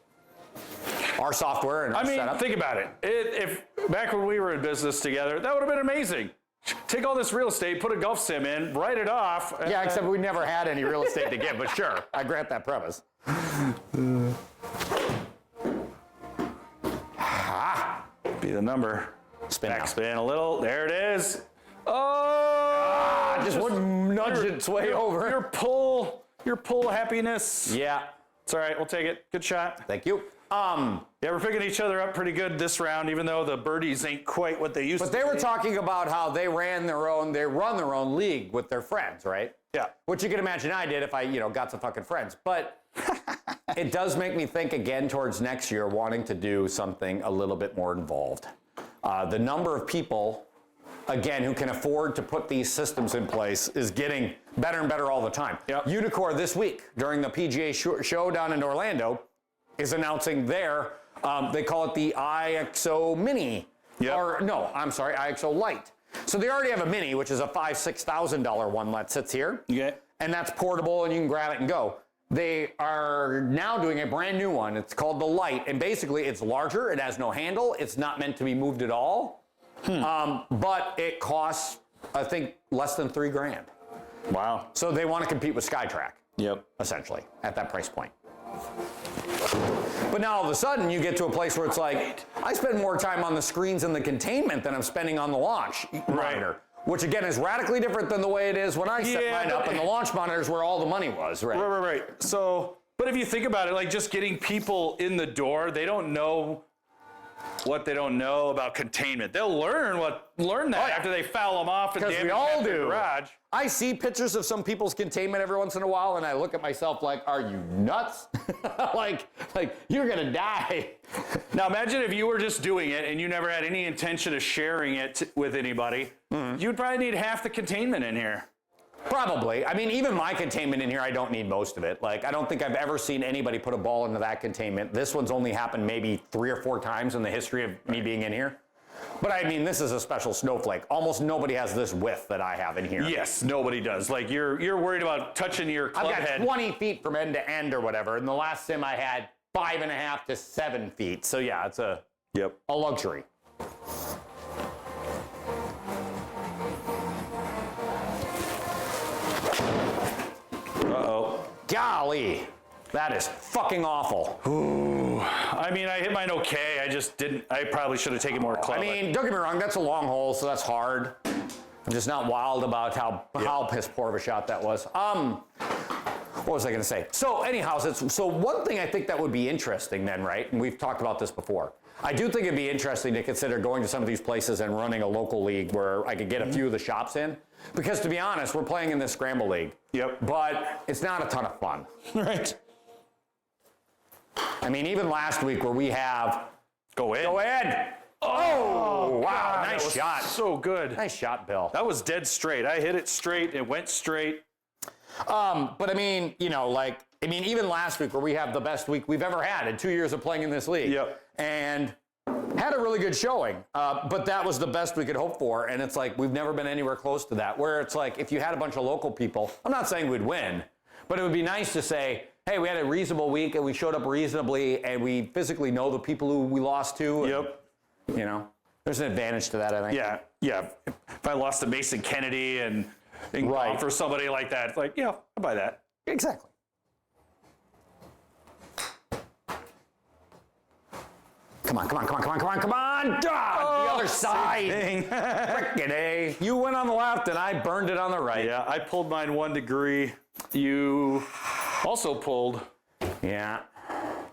our software and our setup. Think about it. If back when we were in business together, that would have been amazing. Take all this real estate, put a golf sim in, write it off. Yeah, except we never had any real estate to give, but sure, I grant that premise. Be the number. Spin now. Backspin a little. There it is. Oh! Just wouldn't nudge its way over. Your pull happiness. Yeah, It's all right. We'll take it. Good shot. thank you. Yeah, we're picking each other up pretty good this round, even though the birdies ain't quite what they used to But they were be. talking about how they run their own league with their friends, right? Yeah. Which you can imagine I did if I, got some fucking friends. But it does make me think again towards next year, wanting to do something a little bit more involved. The number of people, again, who can afford to put these systems in place is getting better and better all the time. Yep. uneekor this week during the PGA show down in Orlando is announcing their, they call it the IXO Mini. Yep. Or no, I'm sorry, IXO Lite. So they already have a Mini, which is a $5,000-$6,000 one that sits here. Yeah. And that's portable and you can grab it and go. They are now doing a brand new one. It's called the Lite. And basically it's larger. It has no handle. It's not meant to be moved at all. But it costs, I think, less than $3,000. Wow. So they want to compete with SkyTrack, Yep. essentially, at that price point. But now all of a sudden you get to a place where it's like, I spend more time on the screens and the containment than I'm spending on the launch monitor. Which again is radically different than the way it is when I set mine up, and the launch monitor is where all the money was, right? Right. So, but if you think about it, like just getting people in the door, they don't know what they don't know about containment. They'll learn that after they foul them off and Because damage we all their do. garage. I see pictures of some people's containment every once in a while, and I look at myself like, are you nuts? like you're gonna die. Now imagine if you were just doing it and you never had any intention of sharing it with anybody. You'd probably need half the containment in here. Probably. I mean, even my containment in here, I don't need most of it. Like, I don't think I've ever seen anybody put a ball into that containment. This one's only happened maybe 3 or 4 times in the history of me being in here. But I mean, this is a special snowflake. Almost nobody has this width that I have in here. Yes, nobody does. Like you're worried about touching your club I've got head. 20 feet from end to end or whatever. And the last sim I had 5.5 to 7 feet. So yeah, it's a luxury. Uh-oh. Golly, that is fucking awful. Ooh. I mean, I hit mine okay. I just didn't. I probably should have taken more club. I mean, don't get me wrong, that's a long hole, so that's hard. I'm just not wild about how piss poor of a shot that was. What was I going to say? So anyhow, so one thing I think that would be interesting then, right? And we've talked about this before. I do think it'd be interesting to consider going to some of these places and running a local league where I could get a few of the shops in. Because to be honest, we're playing in this Scramble League. Yep. But it's not a ton of fun. Right. I mean, even last week where we have... Go in. Oh, wow, God, that nice was shot. So good. Nice shot, Bill. That was dead straight. I hit it straight. It went straight. But I mean, even last week where we have the best week we've ever had in 2 years of playing in this league. Yep. And had a really good showing. But that was the best we could hope for. And it's like, we've never been anywhere close to that. Where it's like, if you had a bunch of local people, I'm not saying we'd win, but it would be nice to say, hey, we had a reasonable week and we showed up reasonably and we physically know the people who we lost to. And, Yep. There's an advantage to that, I think. Yeah. If I lost to Mason Kennedy and Right. for somebody like that, it's like, yeah, I'll buy that. Exactly. Come on. The other side. Frickin' A. You went on the left and I burned it on the right. Yeah, I pulled mine 1 degree. You also pulled. Yeah.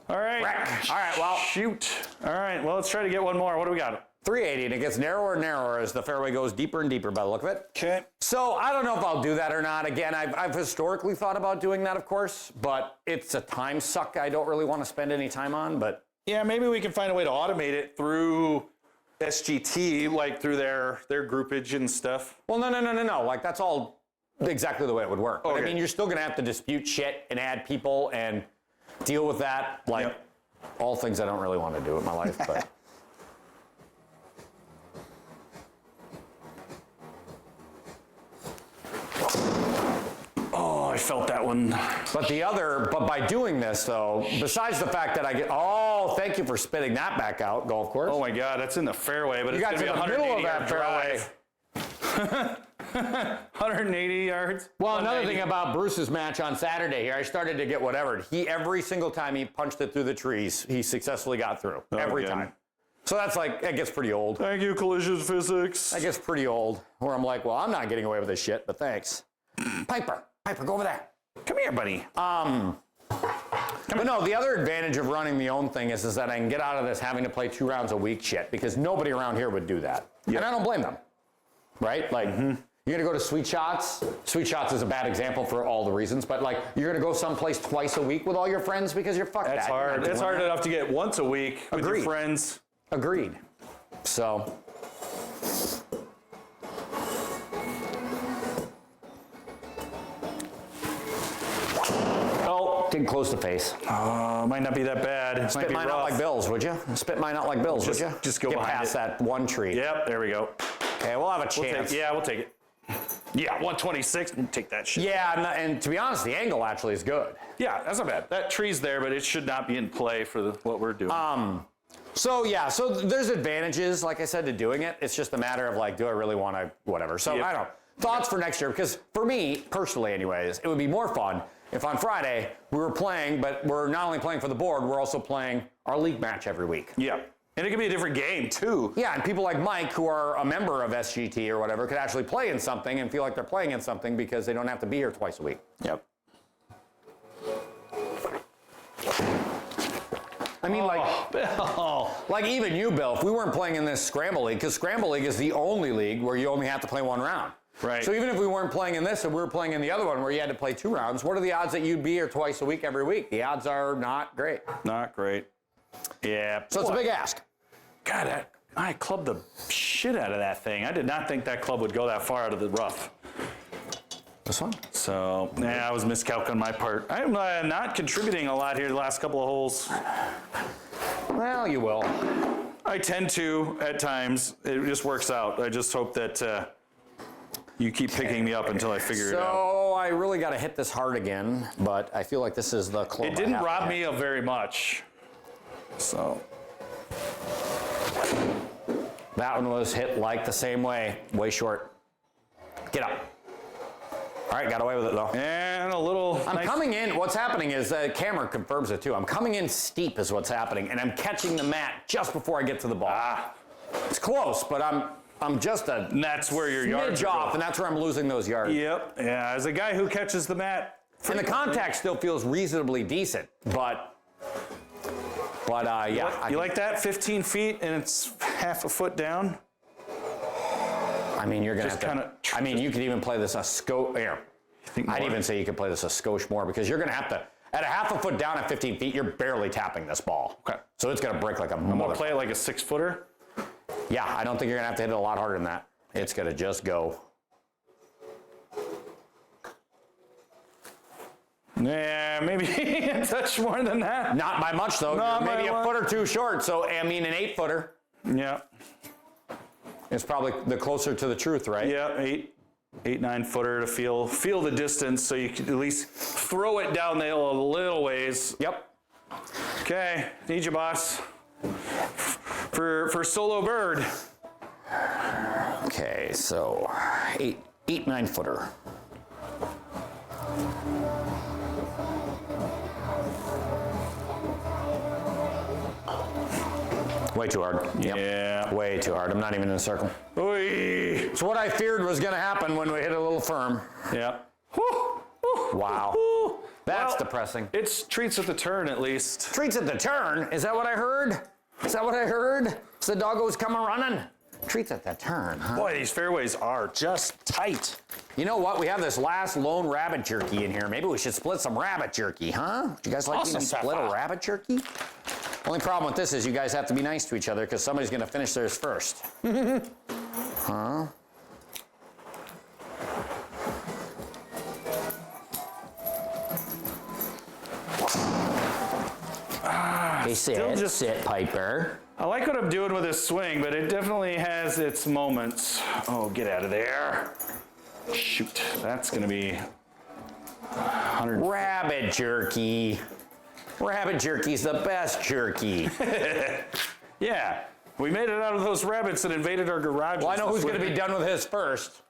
All right. All right, well. Shoot. All right, well, let's try to get one more. What do we got? 380, and it gets narrower and narrower as the fairway goes deeper and deeper by the look of it. Okay. So I don't know if I'll do that or not. Again, I've historically thought about doing that, of course, but it's a time suck I don't really want to spend any time on, but. Yeah, maybe we can find a way to automate it through SGT, like through their groupage and stuff. Well, no. Like, that's all exactly the way it would work. But Okay. I mean, you're still going to have to dispute shit and add people and deal with that. Like, all things I don't really want to do in my life, but. Oh, I felt that one. But by doing this, though, besides the fact that I get, thank you for spitting that back out, golf course. Oh my God, that's in the fairway, but You it's got going to to be the 180 middle of that yard fairway. drive. 180 yards. Well, another thing about Bruce's match on Saturday here, I started to get whatever. Every single time he punched it through the trees, he successfully got through. Every again. time. So that gets pretty old. Thank you, collision physics. That gets pretty old, where I'm like, well, I'm not getting away with this shit, but thanks. Piper, go over there. Come here, buddy. Come But no, the other advantage of running the own thing is that I can get out of this having to play 2 rounds a week shit, because nobody around here would do that. Yep. And I don't blame them, right? Like, you're going to go to Sweet Shots. Sweet Shots is a bad example for all the reasons, but like, you're going to go someplace twice a week with all your friends because you're fucked. That's hard. It's hard enough to get once a week with your friends. Agreed. So. Didn't close the face. Might not be that bad. Spit mine out like Bills, would you? Spit mine out like Bills, would you? Just go get past that one tree. Yep, there we go. Okay, we'll have a chance. We'll take it. Yeah, 126. We'll take that shit. Yeah, and to be honest, the angle actually is good. Yeah, that's not bad. That tree's there, but it should not be in play for what we're doing. So there's advantages, like I said, to doing it. It's just a matter of like, do I really want to, whatever. So I don't know. Thoughts for next year, because for me, personally anyways, it would be more fun if on Friday we were playing, but we're not only playing for the board, we're also playing our league match every week. Yeah. And it could be a different game, too. Yeah, and people like Mike, who are a member of SGT or whatever, could actually play in something and feel like they're playing in something because they don't have to be here twice a week. Yep. I mean, like even you, Bill, if we weren't playing in this Scramble League, because Scramble League is the only league where you only have to play 1 round. Right. So even if we weren't playing in this and we were playing in the other one where you had to play 2 rounds, what are the odds that you'd be here twice a week every week? The odds are not great. Not great. Yeah. So it's a big ask. God, I clubbed the shit out of that thing. I did not think that club would go that far out of the rough. This one? So, I was miscalculating on my part. I'm not contributing a lot here the last couple of holes. Well, you will. I tend to at times. It just works out. I just hope that you keep picking me up until I figure it out. So I really got to hit this hard again, but I feel like this is the club. It didn't rob me of very much. So. That one was hit like the same way short. Get up. All right, got away with it though. And a little. I'm coming in. What's happening is the camera confirms it too. I'm coming in steep is what's happening, and I'm catching the mat just before I get to the ball. It's close, but I'm just a. And that's where your yards are off, and that's where I'm losing those yards. Yep. Yeah. As a guy who catches the mat. And the contact still feels reasonably decent, but yeah. You like that? 15 feet and it's half a foot down? I mean, you're going to have to... I mean, you could even play this a skosh... Here. I'd even say you could play this a skosh more because you're going to have to... At a half a foot down at 15 feet, you're barely tapping this ball. Okay. So it's going to break like a... I'm going to play it like a 6-footer? Yeah, I don't think you're going to have to hit it a lot harder than that. It's going to just go... Yeah, maybe a touch more than that. Not by much, though. No, maybe a foot or 2 short. So, I mean, an 8-footer. Yeah. It's probably the closer to the truth, right? Yeah, 8-9-footer to feel the distance so you can at least throw it down the hill a little ways. Yep. Okay, need you, boss. For solo bird. Okay, so 8-9-footer. Way too hard. Yep. Yeah. Way too hard. I'm not even in a circle. Oy. It's what I feared was going to happen when we hit a little firm. Yeah. Wow. That's depressing. It's treats at the turn, at least. Treats at the turn? Is that what I heard? Is that what I heard? Is the doggos coming running? Treats at the turn, huh? Boy, these fairways are just tight. You know what? We have this last lone rabbit jerky in here. Maybe we should split some rabbit jerky, huh? Would you guys like me to split a rabbit jerky? Only problem with this is you guys have to be nice to each other because somebody's going to finish theirs first. Huh? Hey, sit, Piper. I like what I'm doing with this swing, but it definitely has its moments. Oh, get out of there. Shoot, that's going to be 100. Rabbit jerky. Rabbit jerky's the best jerky. Yeah, we made it out of those rabbits that invaded our garage. Well, I know who's going to be done with his first.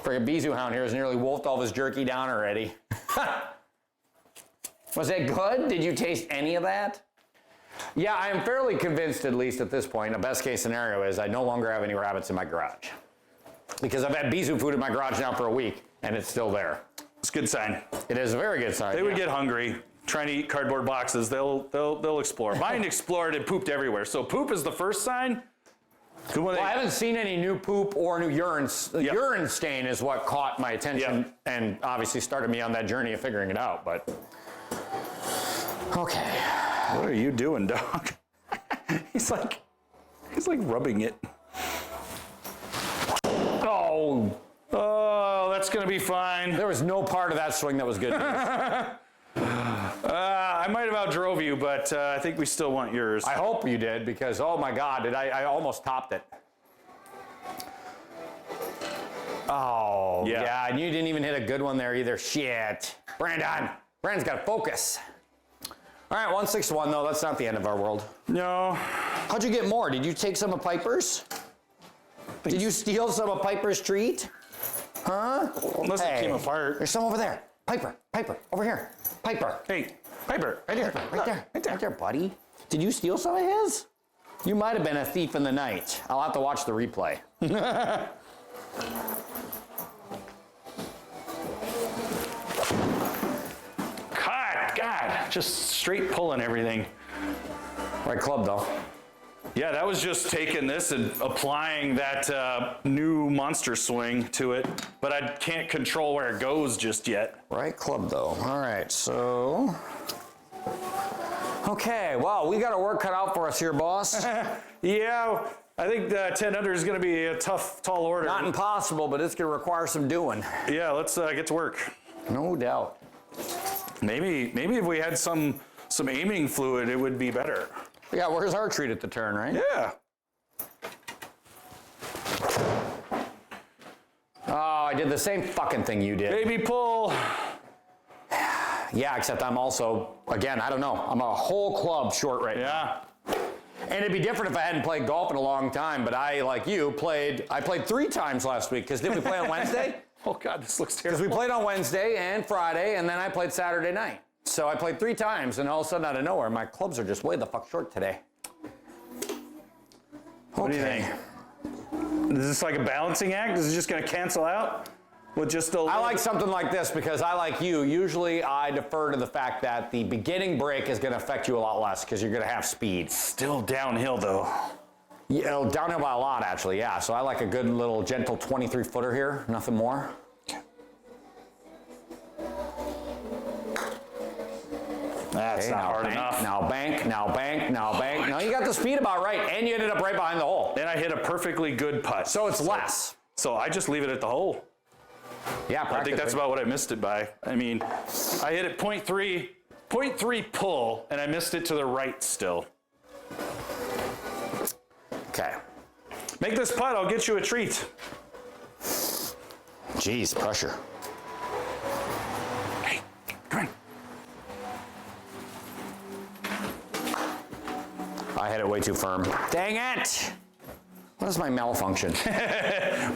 Friggin' Bizu Hound here has nearly wolfed all of his jerky down already. Was it good? Did you taste any of that? Yeah, I am fairly convinced, at least at this point, a best case scenario is I no longer have any rabbits in my garage. Because I've had Bizu food in my garage now for a week, and it's still there. It's a good sign. It is a very good sign. They would get hungry. trying to eat cardboard boxes, they'll explore. Mine explored and pooped everywhere. So poop is the first sign. Well, I haven't seen any new poop or new urine. The urine stain is what caught my attention and obviously started me on that journey of figuring it out. But okay, what are you doing, dog? He's like rubbing it. Oh, that's gonna be fine. There was no part of that swing that was good. I might have outdrove you, but I think we still want yours. I hope you did, because oh my God, I almost topped it. Oh yeah, and you didn't even hit a good one there either. Shit, Brandon's got to focus. All right, 161 though. That's not the end of our world. No. How'd you get more? Did you take some of Piper's? Did you steal some of Piper's treat? Huh? Unless it came apart. There's some over there. Piper, over here. Piper. Hey, Piper. Right here, right there, buddy. Did you steal some of his? You might have been a thief in the night. I'll have to watch the replay. God, just straight pulling everything. Right club though. Yeah, that was just taking this and applying that new monster swing to it, but I can't control where it goes just yet. Right club though. All right, so. Okay, well, we got our work cut out for us here, boss. Yeah, I think 10 under is going to be a tough, tall order. Not impossible, but it's going to require some doing. Yeah, let's get to work. No doubt. Maybe if we had some aiming fluid, it would be better. Yeah, where's our treat at the turn, right? Yeah. Oh, I did the same fucking thing you did. Baby pull. Yeah, except I'm also, again, I don't know. I'm a whole club short right now. Yeah. And it'd be different if I hadn't played golf in a long time, but I, like you, I played 3 times last week, because didn't we play on Wednesday? Oh God, this looks terrible. Because we played on Wednesday and Friday, and then I played Saturday night. So I played 3 times, and all of a sudden, out of nowhere, my clubs are just way the fuck short today. What do you think? Is this like a balancing act? Is it just going to cancel out with just a little? I like something like this because I, like you, usually I defer to the fact that the beginning break is going to affect you a lot less because you're going to have speed. Still downhill though. Yeah, downhill by a lot, actually, yeah. So I like a good little gentle 23-footer here, nothing more. That's not hard enough. Now bank. No, you got the speed about right, and you ended up right behind the hole. Then I hit a perfectly good putt. So it's less. So I just leave it at the hole. Yeah, I think that's about what I missed it by. I mean, I hit it 0.3 pull, and I missed it to the right still. Okay. Make this putt, I'll get you a treat. Jeez, pressure. Hey, come on. I hit it way too firm. Dang it! What is my malfunction?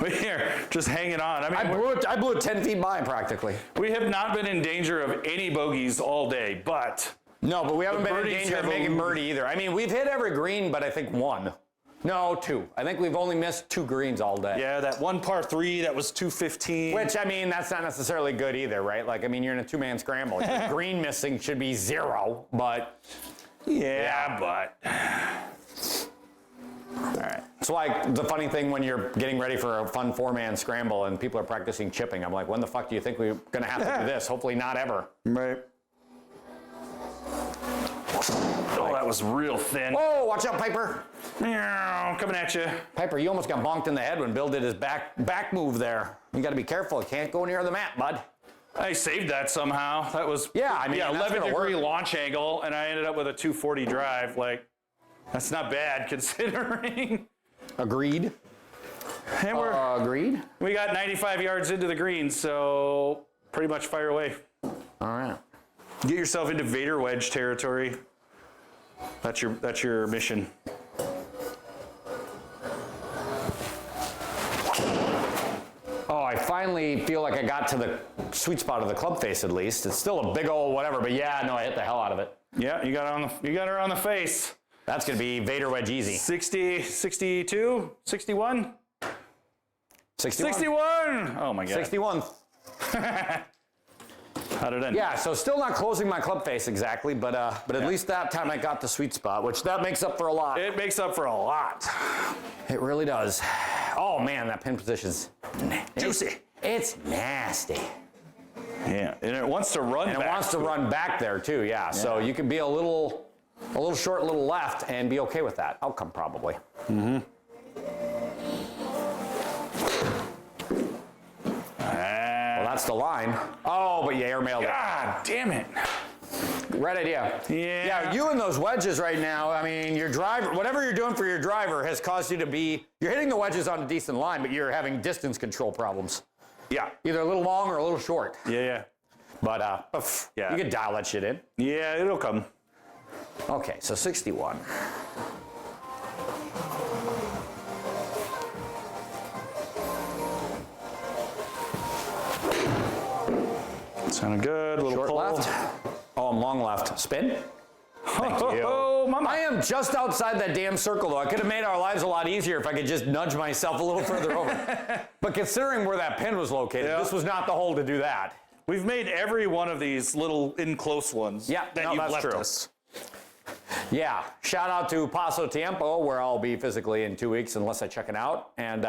We're just hanging on. I mean, I blew it 10 feet by practically. we have not been in danger of any bogeys all day, but No, but we haven't been in birdies danger of have making birdie either. I mean, we've hit every green, but I think 1. No, 2. I think we've only missed 2 greens all day. yeah, that one par 3, that was 215. Which, I mean, that's not necessarily good either, right? Like, I mean, you're in a 2-man scramble. Your green missing should be 0, but... Yeah, but... All right. It's like the funny thing when you're getting ready for a fun 4-man scramble and people are practicing chipping. I'm like, when the fuck do you think we're going to have to do this? Hopefully not ever. Right. Oh, that was real thin. Whoa, watch out, Piper. Meow, coming at you. Piper, you almost got bonked in the head when Bill did his back move there. You got to be careful. You can't go near the mat, bud. I saved that somehow. That was Yeah, I mean, that's 11-degree gonna work. launch angle, and I ended up with a 240 drive. Like, that's not bad considering. Agreed. And Agreed. we got 95 yards into the green, so pretty much fire away. All right. Get yourself into Vader wedge territory. That's your mission. Oh, I finally feel like I got to the sweet spot of the club face at least. It's still a big old whatever, but yeah, no, I hit the hell out of it. Yeah, you got her on the face. That's going to be Vader wedge easy. 60, 62, 61? 61. 61! Oh my God. 61. How'd it end? Yeah, so still not closing my club face exactly, but at least that time I got the sweet spot, which that makes up for a lot. It makes up for a lot. It really does. Oh man, that pin position's Juicy. It's nasty. Yeah, and it wants to run And back. it wants to run back there too, yeah. So you can be a little short, a little left, and be okay with that outcome probably. Mm-hmm. Well, that's the line. Oh, but you airmailed it. God damn it. Right idea. Yeah. Yeah, you and those wedges right now, I mean, your driver, whatever you're doing for your driver has caused you to be, you're hitting the wedges on a decent line, but you're having distance control problems. Yeah. Either a little long or a little short. Yeah. But Yeah. you can dial that shit in. Yeah, it'll come. Okay, so 61. Sounded good. A little Short pull. left. Oh, I'm long left. Spin. Thank you. Oh, mama. I am just outside that damn circle, though. I could have made our lives a lot easier if I could just nudge myself a little further over. But considering where that pin was located, Yeah. this was not the hole to do that. We've made every one of these little in-close ones Yeah, that no, you've that's left true. us. Yeah, shout out to Paso Tiempo, where I'll be physically in 2 weeks unless I check it out. And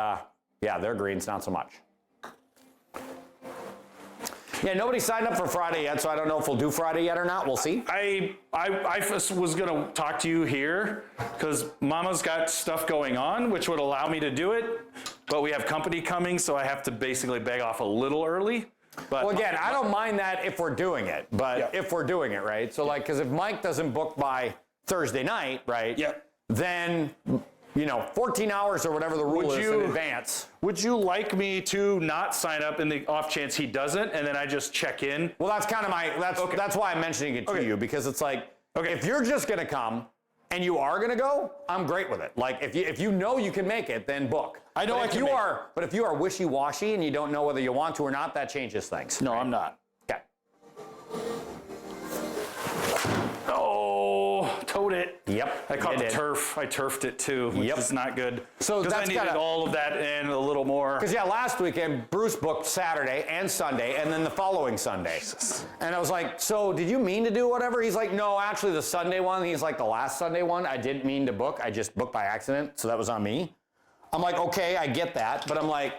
yeah, their greens, not so much. Yeah, nobody signed up for Friday yet, so I don't know if we'll do Friday yet or not. We'll see. I was going to talk to you here because Mama's got stuff going on, which would allow me to do it. But we have company coming, so I have to basically beg off a little early. But Well, again, I don't mind that if we're doing it, but Yeah. if we're doing it, right? So, like, because if Mike doesn't book by Thursday night, right? Yeah. Then, 14 hours or whatever the rule Would is you- in advance. would you like me to not sign up in the off chance he doesn't, and then I just check in? Well, that's kind of Okay. that's why I'm mentioning it to Okay. you, because it's like, Okay. if you're just gonna come and you are gonna go, I'm great with it. Like, if you know you can make it, then book. I know But I if can you make are, But if you are wishy-washy and you don't know whether you want to or not, that changes things. No, I'm not. Okay. Oh, towed it. Yep. I caught you the did. turf. I turfed it too, which Yep. is not good. So because I that's needed gotta- all of that and a little more. Because, yeah, last weekend, Bruce booked Saturday and Sunday, and then the following Sunday. And I was like, so did you mean to do whatever? He's like, no, actually, the Sunday one, he's like, the last Sunday one, I didn't mean to book. I just booked by accident, so that was on me. I'm like, okay, I get that. But I'm like,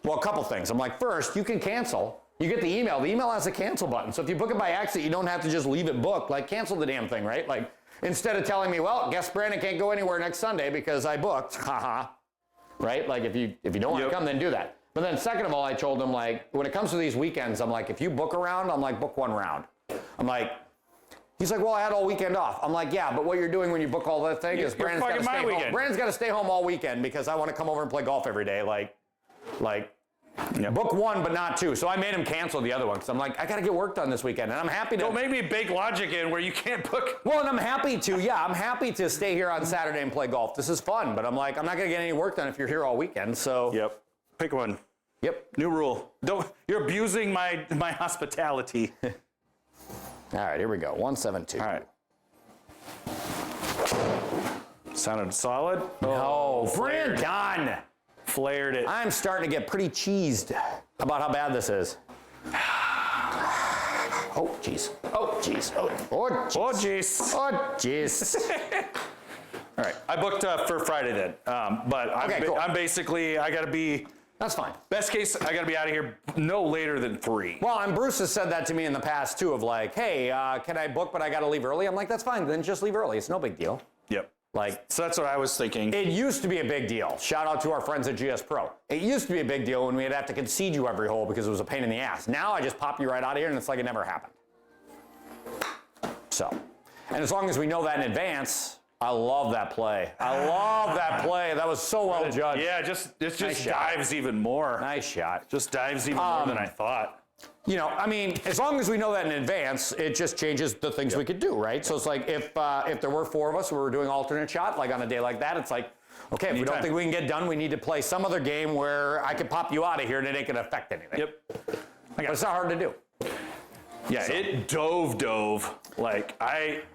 well, a couple things. I'm like, first, you can cancel. You get the email. The email has a cancel button. So if you book it by accident, you don't have to just leave it booked. Like, cancel the damn thing, right? Like, instead of telling me, well, guess Brandon can't go anywhere next Sunday because I booked, haha. Right? Like, if you don't want to Yep. come, then do that. But then second of all, I told him, like, when it comes to these weekends, I'm like, if you book a round, I'm like, book one round. I'm like, he's like, well, I had all weekend off. I'm like, yeah, but what you're doing when you book all that thing is You're Brandon's got to fucking my stay home. weekend. Brandon's got to stay home all weekend because I want to come over and play golf every day. Like, book one, but not two. So I made him cancel the other one because I'm like, I got to get work done this weekend. And I'm happy to. Don't make me bake logic in where you can't book. Well, and I'm happy to, I'm happy to stay here on Saturday and play golf. This is fun, but I'm like, I'm not going to get any work done if you're here all weekend. So, Yep. Pick one. Yep. New rule. You're abusing my hospitality. All right, here we go. 172. All right. Sounded solid. Oh, flared. Brandon! Flared it. I'm starting to get pretty cheesed about how bad this is. Oh, jeez. Oh, jeez. Oh, jeez. Oh, jeez. Oh, jeez. All right. I booked for Friday then. But Okay, cool. I'm basically, I got to be, That's fine. best case, I got to be out of here no later than 3. Well, and Bruce has said that to me in the past, too, of like, hey, can I book, but I got to leave early? I'm like, that's fine. Then just leave early. It's no big deal. Yep. Like, So that's what I was thinking. it used to be a big deal. Shout out to our friends at GS Pro. It used to be a big deal when we'd have to concede you every hole because it was a pain in the ass. Now I just pop you right out of here and it's like it never happened. So, and as long as we know that in advance, I love that play. I love that play. That was so well judged. Yeah, it just Nice shot. dives even more. Nice shot. Just dives even more than I thought. I mean, as long as we know that in advance, it just changes the things we could do, right? So it's like if there were 4 of us who were doing alternate shot, like on a day like that, it's like, okay, if we don't Anytime. think we can get done, we need to play some other game where I could pop you out of here and it ain't gonna affect anything. Yep. But it's not hard to do. Yeah, it dove. Like,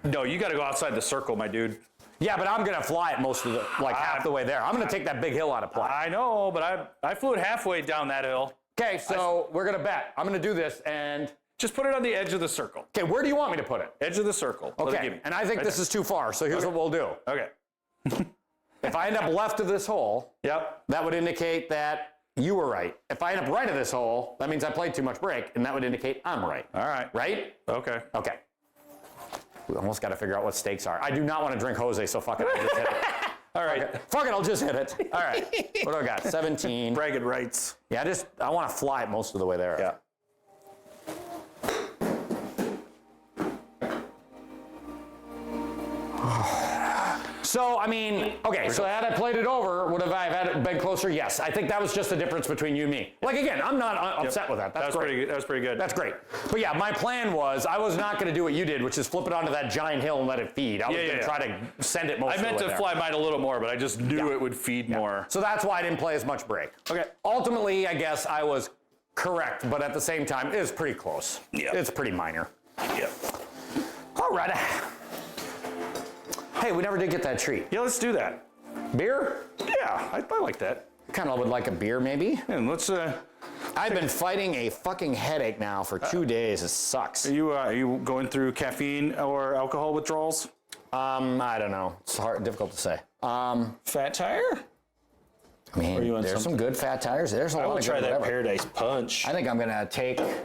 no, you got to go outside the circle, my dude. Yeah, but I'm gonna fly it most of the, like half the way there. I'm gonna take that big hill out of play. I know, but I flew it halfway down that hill. Okay, so we're gonna bet. I'm gonna do this, and Just put it on the edge of the circle. Okay, where do you want me to put it? Edge of the circle. Let it give Okay, me. and I think this is too far, so here's what we'll do. Okay. If I end up left of this hole, Yep. that would indicate that you were right. If I end up right of this hole, that means I played too much break, and that would indicate I'm right. All right. Right? Okay. Okay. We almost got to figure out what stakes are. I do not want to drink Jose, so fuck it. I'll just hit it. All right. Fuck it, I'll just hit it. All right. What do I got? 17. Bragging rights. Yeah, I want to fly it most of the way there. Yeah. So, I mean, okay, so had I played it over, would have I had it been closer? Yes. I think that was just the difference between you and me. Like, again, I'm not upset with that. That's great. pretty good. That was pretty good. That's great. But yeah, my plan was I was not going to do what you did, which is flip it onto that giant hill and let it feed. I was going to try to send it most of the way I meant to there. fly mine a little more, but I just knew it would feed more. So that's why I didn't play as much break. Okay. Ultimately, I guess I was correct, but at the same time, it was pretty close. Yeah. It's pretty minor. Yep. All right. Hey, we never did get that treat. Yeah, let's do that. Beer? Yeah, I like that. Kind of would like a beer, maybe. And let's. I've been fighting a fucking headache now for 2 days. It sucks. Are you going through caffeine or alcohol withdrawals? I don't know. It's difficult to say. Fat tire? I mean, you on there's some something? good fat tires. There's a I lot will of try good that whatever. Paradise Punch. I think I'm gonna pick a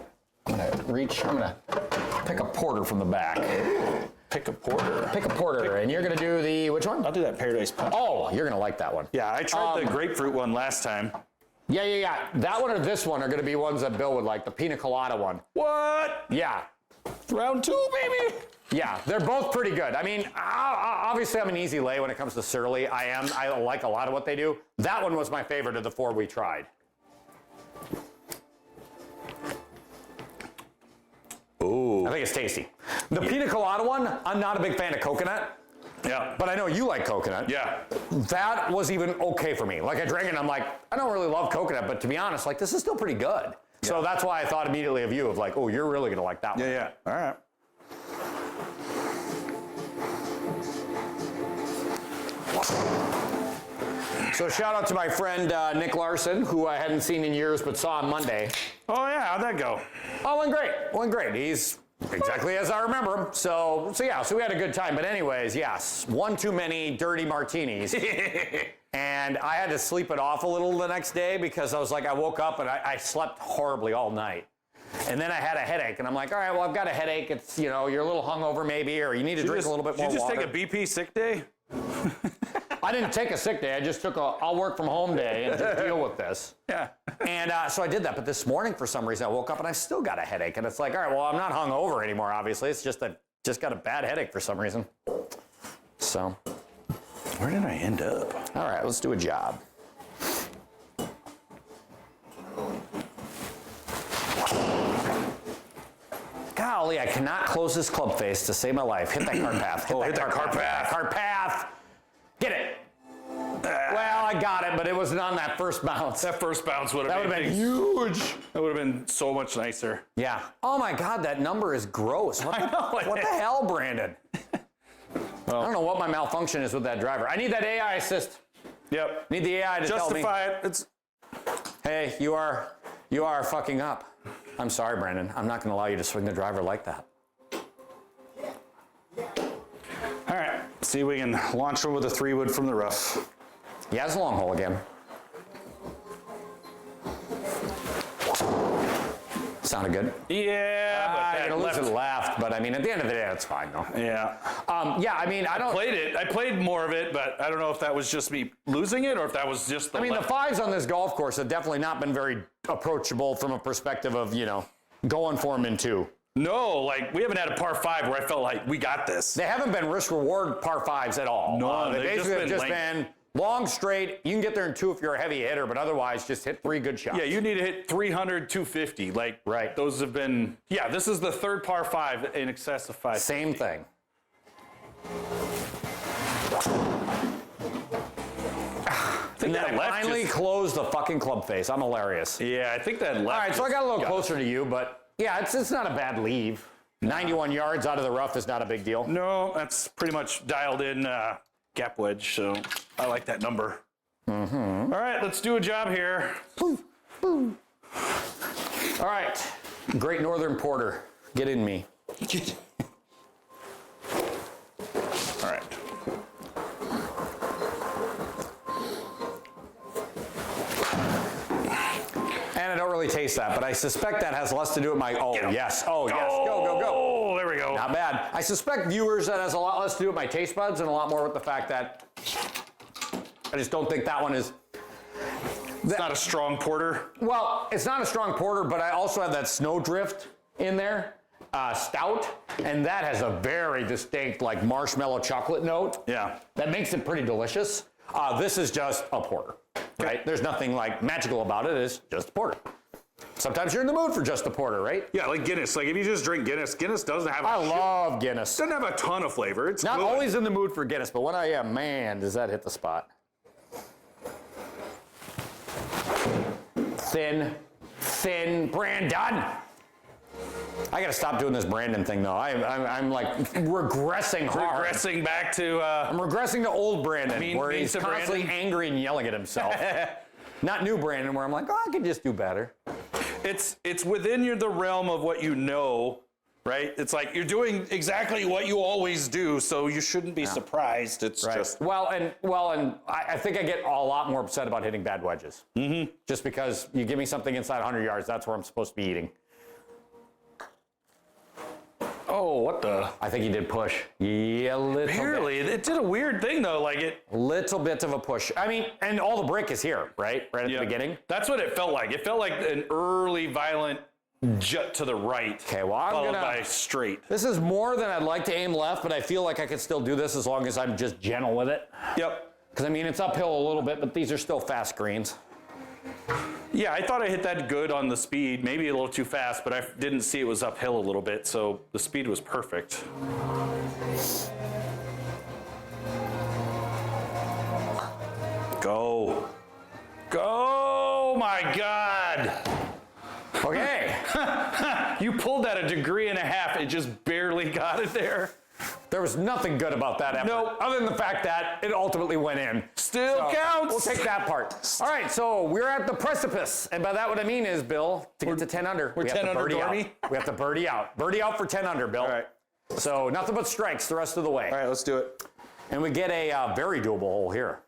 porter from the back. Pick a porter. Pick a porter, and you're gonna do the, which one? I'll do that Paradise Punch. Oh, you're gonna like that one. Yeah, I tried the grapefruit one last time. Yeah. That one or this one are gonna be ones that Bill would like, the pina colada one. What? Yeah. Round 2, baby. Yeah, they're both pretty good. I mean, obviously I'm an easy lay when it comes to Surly. I like a lot of what they do. That one was my favorite of the 4 we tried. Ooh. I think it's tasty. The pina colada one, I'm not a big fan of coconut, Yeah. but I know you like coconut. Yeah. That was even okay for me. Like I drank it and I'm like, I don't really love coconut, but to be honest, like this is still pretty good. So that's why I thought immediately of you of like, oh, you're really gonna like that one. Yeah. All right. So shout out to my friend Nick Larson, who I hadn't seen in years but saw on Monday. Oh yeah, how'd that go? Oh, went great. He's exactly as I remember him. So we had a good time. But anyways, yes, one too many dirty martinis. And I had to sleep it off a little the next day because I was like, I woke up and I slept horribly all night. And then I had a headache, and I'm like, all right, well, I've got a headache. It's, you're a little hungover maybe, or you need to drink a little bit more water. Did you just take a BP sick day? I didn't take a sick day. I just took I'll work from home day and just deal with this. Yeah. And so I did that. But this morning, for some reason, I woke up and I still got a headache. And it's like, all right, well, I'm not hungover anymore, obviously. It's just got a bad headache for some reason. So. Where did I end up? All right, let's do a job. Golly, I cannot close this club face to save my life. Hit that cart path. Hit that cart path. Cart path. Get it. Well, I got it, but it wasn't on that first bounce. That first bounce would have been huge. That would have been so much nicer. Yeah. Oh my God, that number is gross. What the hell, Brandon? Well, I don't know what my malfunction is with that driver. I need that AI assist. Yep. Need the AI to justify tell me. it. Hey, you are fucking up. I'm sorry, Brandon. I'm not going to allow you to swing the driver like that. All right. See if we can launch one with a 3-wood from the rough. Yeah, it's a long hole again. Sounded good. Yeah, but You're that gonna lose left. to the left, but I mean, at the end of the day, that's fine though. Yeah. Yeah, I mean, I don't. I played more of it, but I don't know if that was just me losing it or if that was just the I mean, left. the fives on this golf course have definitely not been very approachable from a perspective of, going for them in 2. No, like we haven't had a par 5 where I felt like we got this. They haven't been risk-reward par 5s at all. No, they they've basically have just length. been long, straight. You can get there in 2 if you're a heavy hitter, but otherwise, just hit 3 good shots. Yeah, you need to hit 300, 250. Like, Right. Those have been, this is the 3rd par 5 in excess of 5. Same thing. And then I left finally just- closed the fucking club face. I'm hilarious. Yeah, I think that left. All right, so I got a little closer to you, but yeah, it's not a bad leave. 91 yards out of the rough is not a big deal. No, that's pretty much dialed in gap wedge, so I like that number. Mm-hmm. All right, let's do a job here. All right. Great Northern Porter, get in me. All right. And I don't really taste that, but I suspect that has less to do with my, yes, go, go. Oh, there we go. Not bad. I suspect, viewers, that has a lot less to do with my taste buds and a lot more with the fact that I just don't think that one is. It's not a strong porter. Well, it's not a strong porter, but I also have that Snowdrift in there, stout, and that has a very distinct, like, marshmallow chocolate note. Yeah. That makes it pretty delicious. This is just a porter, right? There's nothing, like, magical about it. It's just a porter. Sometimes you're in the mood for just a porter, right? Yeah, like Guinness. Like, if you just drink Guinness, Guinness doesn't have I love Guinness. doesn't have a ton of flavor. It's Not good. always in the mood for Guinness, but when I am, man, does that hit the spot. Thin Brandon. I gotta stop doing this Brandon thing though. I'm like regressing hard. Regressing back to. I'm regressing to old Brandon, where mean he's to constantly Brandon? angry and yelling at himself. Not new Brandon, where I'm like, oh, I could just do better. It's within the realm of what you know, right? It's like you're doing exactly what you always do, so you shouldn't be surprised. It's just Well, and I think I get a lot more upset about hitting bad wedges. Mm-hmm. Just because you give me something inside 100 yards, that's where I'm supposed to be eating. oh, what the? I think he did push. Yeah, Barely. It did a weird thing though. Like it. Little bit of a push. I mean, and all the brick is here, right? Right at the beginning. That's what it felt like. It felt like an early violent jut to the right. Okay, well, I'm followed gonna. by straight. This is more than I'd like to aim left, but I feel like I could still do this as long as I'm just gentle with it. Yep. Because I mean, it's uphill a little bit, but these are still fast greens. Yeah, I thought I hit that good on the speed, maybe a little too fast, but I didn't see it was uphill a little bit, so the speed was perfect. Go. Go, my God. Okay. You pulled that 1.5 degrees. It just barely got it there. There was nothing good about that effort. Nope. Other than the fact that it ultimately went in. Still counts. We'll take that part. All right, so we're at the precipice. And by that, what I mean is, Bill, to get to 10 under, we're we have 10 to under, birdie out. Dormy? We have to birdie out. Birdie out for 10 under, Bill. All right. So nothing but strikes the rest of the way. All right, let's do it. And we get a very doable hole here.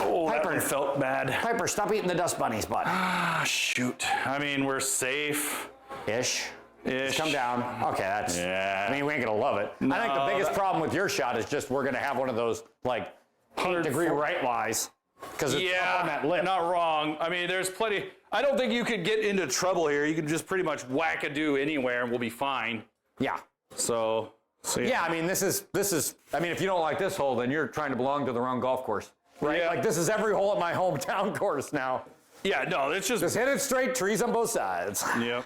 Oh, that Piper. one felt bad. Piper, stop eating the dust bunnies, bud. Ah, shoot. I mean, we're safe. Ish. Ish. Come down. Okay, that's. Yeah. I mean, we ain't gonna love it. I think the biggest problem with your shot is just we're gonna have one of those like 100-degree right lies because it's up on that lip. Not wrong. I mean, there's plenty. I don't think you could get into trouble here. You can just pretty much whack-a-do anywhere and we'll be fine. Yeah. So Yeah, I mean, this is. I mean, if you don't like this hole, then you're trying to belong to the wrong golf course, right? Yeah. Like this is every hole at my hometown course now. Yeah, no, it's just. Just hit it straight, trees on both sides. Yep.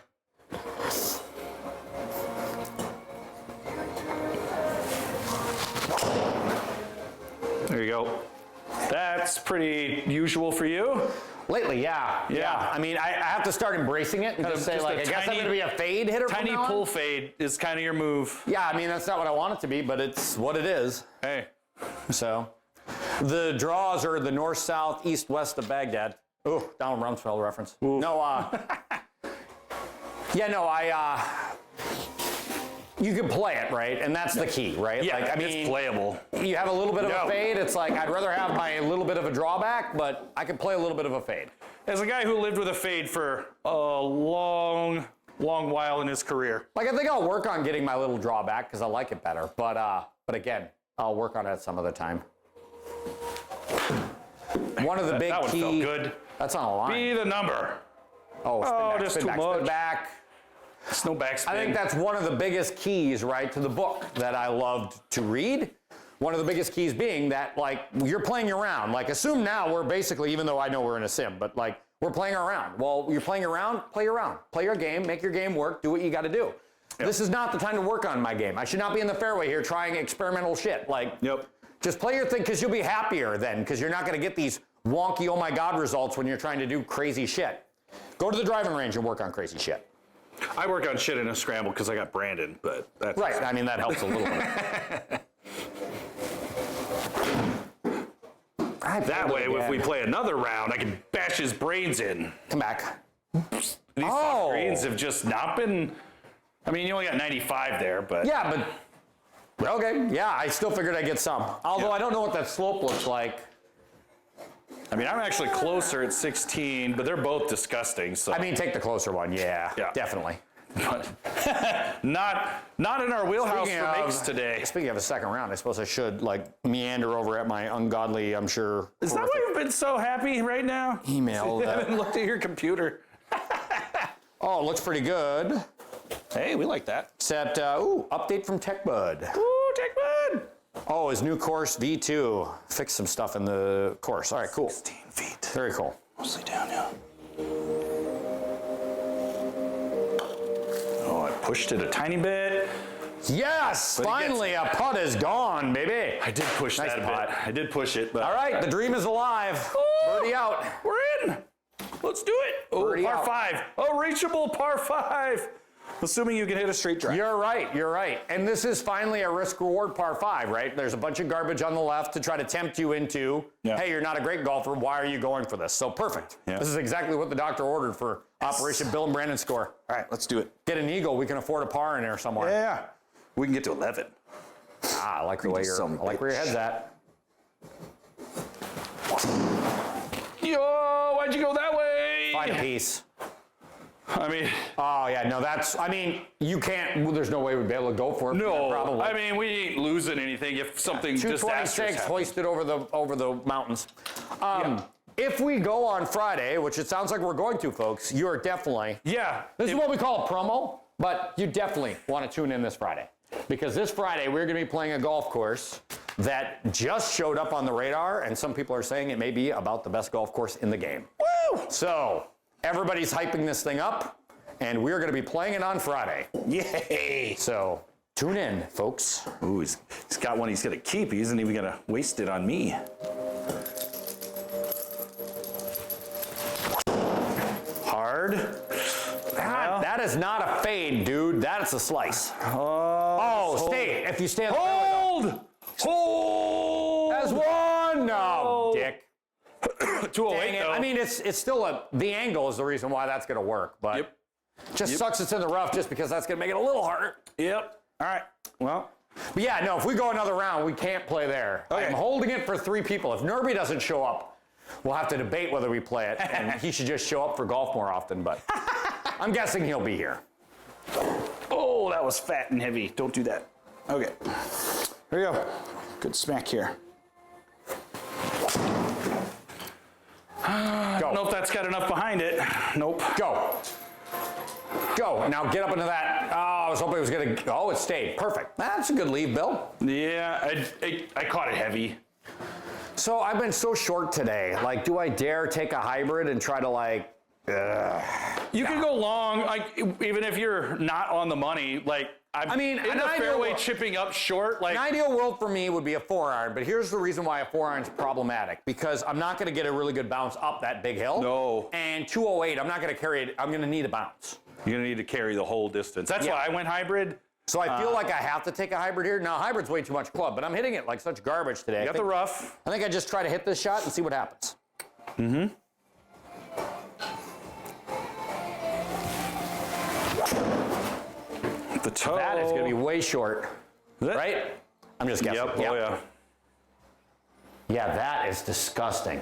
There you go. That's pretty usual for you. Lately, yeah. I mean, I have to start embracing it and just say, just like, a I guess I'm tiny- going to be a fade hitter. Tiny from now on. pull fade is kind of your move. Yeah, I mean, that's not what I want it to be, but it's what it is. Hey. So, the draws are the north, south, east, west of Baghdad. Ooh, Donald Rumsfeld reference. Ooh. No, you can play it, right? And that's the key, right? Yeah, like, I mean, it's playable. You have a little bit of No. a fade. It's like, I'd rather have my little bit of a drawback, but I can play a little bit of a fade. As a guy who lived with a fade for a long while in his career. Like, I think I'll work on getting my little drawback because I like it better. But again, I'll work on it some other time. One of the big That one key. felt good. That's on a line. Be the number. Oh, spin back, just spin too back, much. spin back. It's no backspin. I think that's one of the biggest keys, right, to the book that I loved to read. One of the biggest keys being that, like, you're playing your round. Like, assume now we're basically, even though I know we're in a sim, but, like, we're playing our round. Well, you're playing your round, play your round. Play your game, make your game work, do what you got to do. Yep. This is not the time to work on my game. I should not be in the fairway here trying experimental shit. Like, Yep. just play your thing because you'll be happier then because you're not going to get these wonky, oh my God results when you're trying to do crazy shit. Go to the driving range and work on crazy shit. I work on shit in a scramble because I got Brandon, but that's Right, I mean, that helps a little bit. That way, if we play another round, I can bash his brains in. Come back. These soft greens have just not been. I mean, you only got 95 there, but. Yeah, but okay. Yeah, I still figured I'd get some. Although I don't know what that slope looks like. I mean, I'm actually closer at 16, but they're both disgusting. So. I mean, take the closer one. Yeah. Definitely. But not in our wheelhouse for makes today. Speaking of a second round, I suppose I should like meander over at my ungodly, I'm sure. Is that why you've been so happy right now? Email. You haven't looked at your computer. Oh, it looks pretty good. Hey, we like that. Set, update from TechBud. Ooh, TechBud. Oh, his new course, V2. Fixed some stuff in the course. All right, cool. 16 feet. Very cool. Mostly down, yeah. Oh, I pushed it a tiny bit. Yes, finally a putt is gone, baby. I did push Nice that a putt. bit. I did push it, but. All right, the dream is alive. Birdie out. We're in. Let's do it. Oh, Birdie par out. 5. Oh, reachable par 5. Assuming you can hit a straight drive. You're right. And this is finally a risk-reward par 5, right? There's a bunch of garbage on the left to try to tempt you into, hey, you're not a great golfer. Why are you going for this? So perfect. Yeah. This is exactly what the doctor ordered for Operation Bill and Brandon score. All right, let's do it. Get an eagle. We can afford a par in there somewhere. Yeah. We can get to 11. I like the way I like where your head's at. Yo, why'd you go that way? Find a piece. I mean, Oh, yeah, no, you can't, well, there's no way we'd be able to go for it. no. Probably. I mean, we ain't losing anything if something disastrous 226 happens. hoisted over the mountains. If we go on Friday, which it sounds like we're going to, folks, you are definitely. Yeah. This is what we call a promo, but you definitely want to tune in this Friday. Because this Friday, we're going to be playing a golf course that just showed up on the radar, and some people are saying it may be about the best golf course in the game. Woo! So, everybody's hyping this thing up, and we're going to be playing it on Friday. Yay! So, tune in, folks. Ooh, he's got one he's going to keep. He isn't even going to waste it on me. Hard. That is not a fade, dude. That's a slice. Stay. If you stay on the Hold! Hold! As one. No, dick. 208, though. I mean, it's still the angle is the reason why that's going to work, but just sucks it's in the rough just because that's going to make it a little harder. Yep. All right. Well. But yeah, no, if we go another round, we can't play there. Okay. I'm holding it for 3 people. If Nerby doesn't show up, we'll have to debate whether we play it, and he should just show up for golf more often, but I'm guessing he'll be here. Oh, that was fat and heavy. Don't do that. Okay. Here we go. Good smack here. I don't know if that's got enough behind it. Nope. Go. Go. Now get up into that. Oh, I was hoping it was going to. Oh, it stayed. Perfect. That's a good leave, Bill. Yeah, I caught it heavy. So I've been so short today. Like, do I dare take a hybrid and try to like? You can go long, like even if you're not on the money. Like I mean, in the fairway, chipping up short. Like an ideal world for me would be a 4-iron, but here's the reason why a 4-iron is problematic, because I'm not going to get a really good bounce up that big hill. No. And 208, I'm not going to carry it. I'm going to need a bounce. You're gonna need to carry the whole distance. That's why I went hybrid. So I feel like I have to take a hybrid here. Now, hybrid's way too much club, but I'm hitting it like such garbage today. You got the rough. I think I just try to hit this shot and see what happens. Mm-hmm. The toe. That is going to be way short, right? I'm just guessing. Yep. Oh, yeah. Yeah, that is disgusting.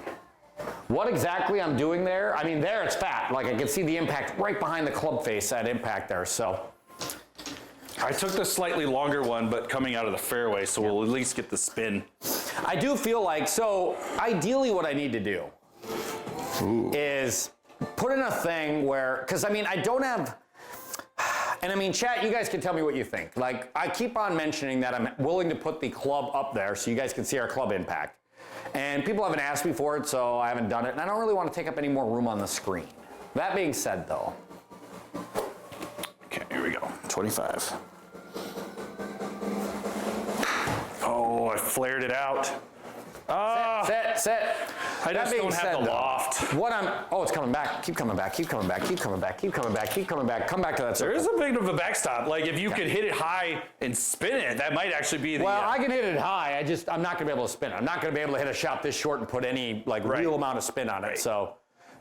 What exactly I'm doing there? I mean, there it's fat. Like I can see the impact right behind the club face, that impact there. So I took the slightly longer one, but coming out of the fairway, so we'll at least get the spin. I do feel like, so ideally what I need to do is put in a thing where, because I mean, I don't have, and I mean, chat, you guys can tell me what you think. Like, I keep on mentioning that I'm willing to put the club up there so you guys can see our club impact. And people haven't asked me for it, so I haven't done it. And I don't really want to take up any more room on the screen. That being said, though. Okay, here we go. 25. Oh, I flared it out. Sit. I just don't have the loft. It's coming back. Keep coming back. Come back to that circle. There is a bit of a backstop. Like if you could hit it high and spin it, that might actually be the. Well, I can hit it high. I'm not going to be able to spin it. I'm not going to be able to hit a shot this short and put any real amount of spin on it. So,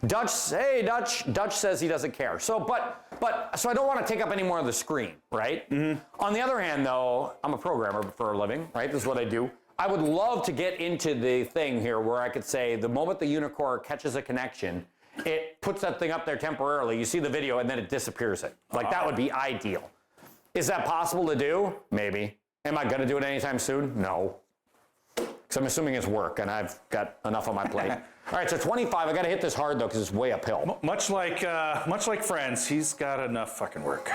Dutch says he doesn't care. So, so I don't want to take up any more of the screen, right? Mm-hmm. On the other hand, though, I'm a programmer for a living, right? This is what I do. I would love to get into the thing here where I could say the moment the uneekor catches a connection, it puts that thing up there temporarily. You see the video and then it disappears it. Like that would be ideal. Is that possible to do? Maybe. Am I going to do it anytime soon? No. Because I'm assuming it's work and I've got enough on my plate. All right, so 25. I got to hit this hard though because it's way uphill. Much like Friends, he's got enough fucking work.